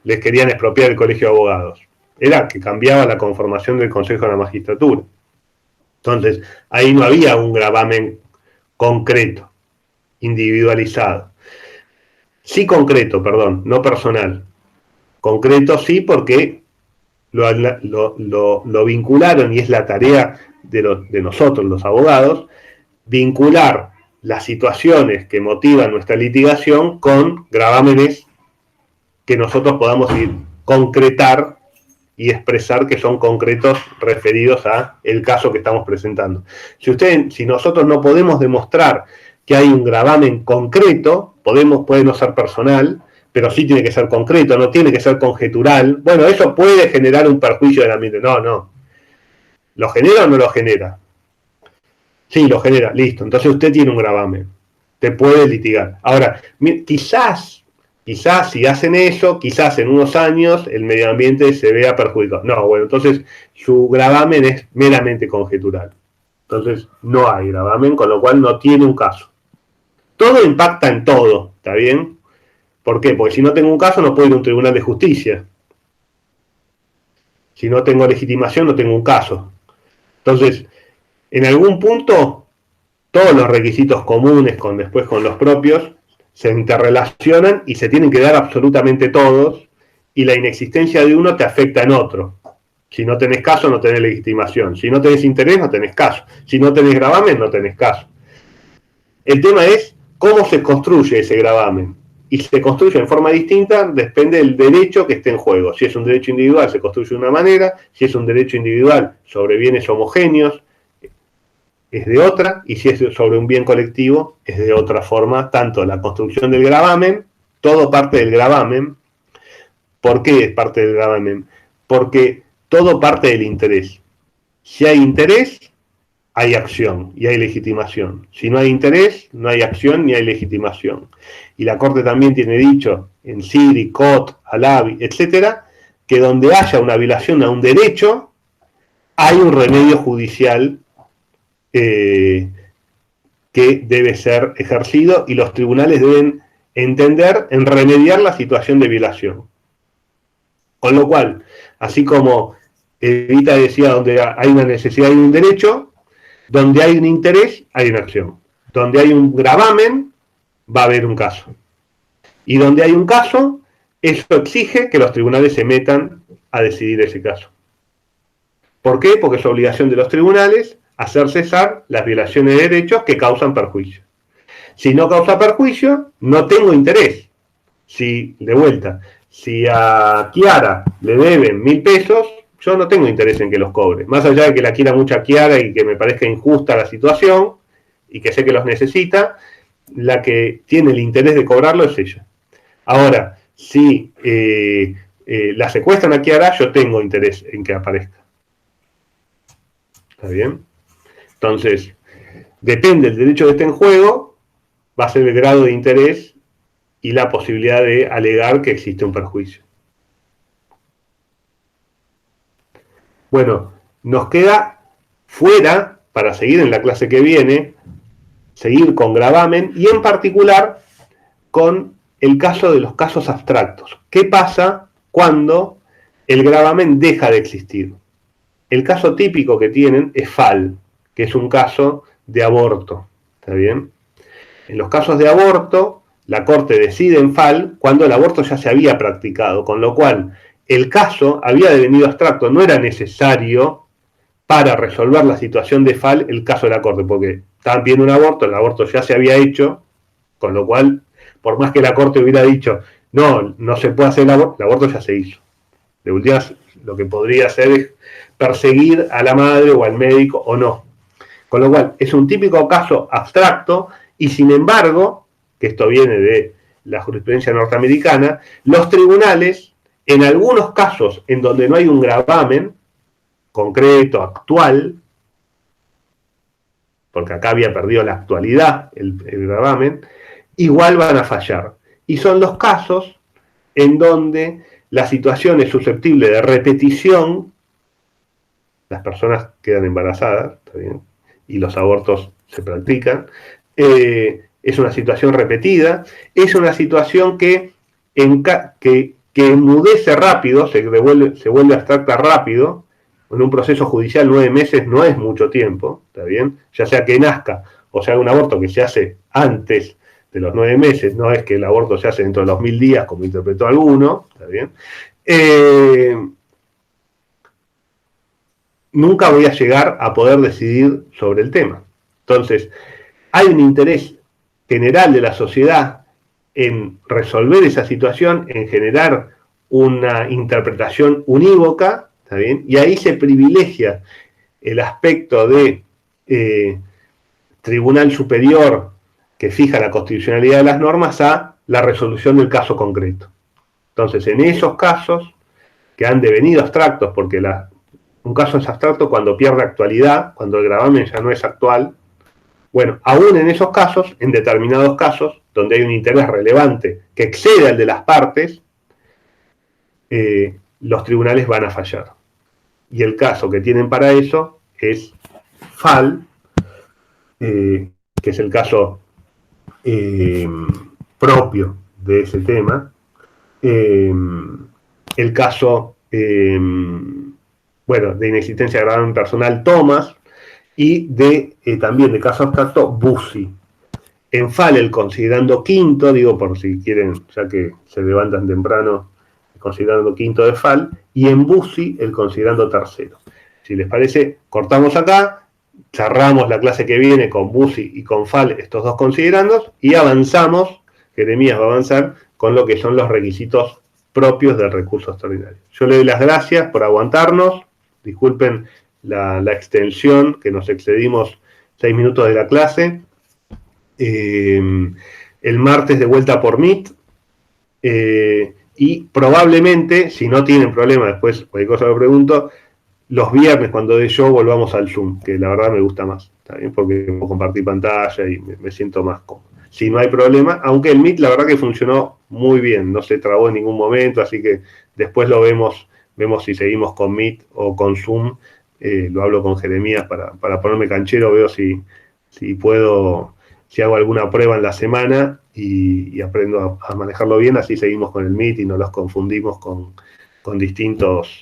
S1: les querían expropiar el Colegio de Abogados, era que cambiaba la conformación del Consejo de la Magistratura. Entonces, ahí no había un gravamen concreto, individualizado. Sí concreto, perdón, no personal. Concreto sí porque lo vincularon, y es la tarea de nosotros, los abogados, vincular las situaciones que motivan nuestra litigación con gravámenes que nosotros podamos concretar y expresar que son concretos referidos a el caso que estamos presentando. Si nosotros no podemos demostrar que hay un gravamen concreto, puede no ser personal, pero sí tiene que ser concreto, no tiene que ser conjetural. Bueno, eso puede generar un perjuicio del ambiente. No. ¿Lo genera o no lo genera? Sí, lo genera, listo. Entonces usted tiene un gravamen. Te puede litigar. Ahora, quizás si hacen eso, quizás en unos años el medio ambiente se vea perjudicado. No, bueno, entonces su gravamen es meramente conjetural. Entonces no hay gravamen, con lo cual no tiene un caso. Todo impacta en todo, ¿está bien? ¿Por qué? Porque si no tengo un caso no puedo ir a un tribunal de justicia. Si no tengo legitimación no tengo un caso. Entonces, en algún punto, todos los requisitos comunes después con los propios se interrelacionan y se tienen que dar absolutamente todos, y la inexistencia de uno te afecta en otro. Si no tenés caso, no tenés legitimación. Si no tenés interés, no tenés caso. Si no tenés gravamen, no tenés caso. El tema es cómo se construye ese gravamen. Y se construye en forma distinta, depende del derecho que esté en juego. Si es un derecho individual, se construye de una manera. Si es un derecho individual sobre bienes homogéneos, es de otra. Y si es sobre un bien colectivo, es de otra forma. Tanto la construcción del gravamen, todo parte del gravamen. ¿Por qué es parte del gravamen? Porque todo parte del interés. Si hay interés, hay acción y hay legitimación. Si no hay interés, no hay acción ni hay legitimación. Y la Corte también tiene dicho en Siri, Cot, Alavi, etcétera, que donde haya una violación a un derecho, hay un remedio judicial que debe ser ejercido, y los tribunales deben entender en remediar la situación de violación. Con lo cual, así como Evita decía, donde hay una necesidad hay un derecho, donde hay un interés hay una acción. Donde hay un gravamen va a haber un caso. Y donde hay un caso, eso exige que los tribunales se metan a decidir ese caso. ¿Por qué? Porque es obligación de los tribunales hacer cesar las violaciones de derechos que causan perjuicio. Si no causa perjuicio, no tengo interés. Si a Kiara le deben 1.000 pesos, yo no tengo interés en que los cobre. Más allá de que la quiera mucho a Kiara y que me parezca injusta la situación y que sé que los necesita, la que tiene el interés de cobrarlo es ella. Ahora, si la secuestran a Kiara, yo tengo interés en que aparezca. ¿Está bien? Entonces, depende del derecho que esté en juego, va a ser el grado de interés y la posibilidad de alegar que existe un perjuicio. Bueno, nos queda fuera, para seguir en la clase que viene, seguir con gravamen y en particular con el caso de los casos abstractos. ¿Qué pasa cuando el gravamen deja de existir? El caso típico que tienen es FAL, que es un caso de aborto. ¿Está bien? En los casos de aborto, la Corte decide en FAL cuando el aborto ya se había practicado, con lo cual el caso había devenido abstracto, no era necesario para resolver la situación de FAL el caso de la Corte, porque estaban pidiendo un aborto, el aborto ya se había hecho, con lo cual, por más que la Corte hubiera dicho, no, no se puede hacer el aborto ya se hizo. De última, lo que podría hacer es perseguir a la madre o al médico o no. Con lo cual, es un típico caso abstracto y sin embargo, que esto viene de la jurisprudencia norteamericana, los tribunales, en algunos casos en donde no hay un gravamen concreto, actual, porque acá había perdido la actualidad el gravamen, igual van a fallar. Y son los casos en donde la situación es susceptible de repetición, las personas quedan embarazadas, ¿está bien? Y los abortos se practican, es una situación repetida, es una situación que enmudece rápido, se vuelve abstracta rápido. En un proceso judicial 9 meses no es mucho tiempo, ¿está bien? Ya sea que nazca o sea un aborto que se hace antes de los 9 meses, no es que el aborto se hace dentro de los 1000 días, como interpretó alguno, ¿está bien? Nunca voy a llegar a poder decidir sobre el tema. Entonces, hay un interés general de la sociedad en resolver esa situación, en generar una interpretación unívoca, ¿está bien? Y ahí se privilegia el aspecto de tribunal superior que fija la constitucionalidad de las normas a la resolución del caso concreto. Entonces, en esos casos que han devenido abstractos, porque un caso es abstracto cuando pierde actualidad, cuando el gravamen ya no es actual, bueno, aún en esos casos, en determinados casos, donde hay un interés relevante que excede al de las partes, los tribunales van a fallar. Y el caso que tienen para eso es FAL, que es el caso propio de ese tema, el caso, bueno, de inexistencia de gravamen personal Thomas, y también de caso abstracto Bussi. En FAL el considerando quinto, digo por si quieren, ya que se levantan temprano, el considerando quinto de FAL, y en Bussi el considerando tercero. Si les parece, cortamos acá, cerramos la clase que viene con Bussi y con FAL, estos dos considerandos, y avanzamos, Jeremías va a avanzar, con lo que son los requisitos propios del recurso extraordinario. Yo le doy las gracias por aguantarnos, disculpen la extensión, que nos excedimos 6 minutos de la clase. El martes de vuelta por Meet, y probablemente, si no tienen problema, después cualquier cosa lo pregunto, los viernes cuando dé yo volvamos al Zoom, que la verdad me gusta más, ¿está bien? Porque puedo compartir pantalla y me siento más cómodo. Si no hay problema, aunque el Meet la verdad que funcionó muy bien, no se trabó en ningún momento, así que después lo vemos si seguimos con Meet o con Zoom. Lo hablo con Jeremías para ponerme canchero, veo si puedo, si hago alguna prueba en la semana y aprendo a manejarlo bien, así seguimos con el Meet y no los confundimos con distintos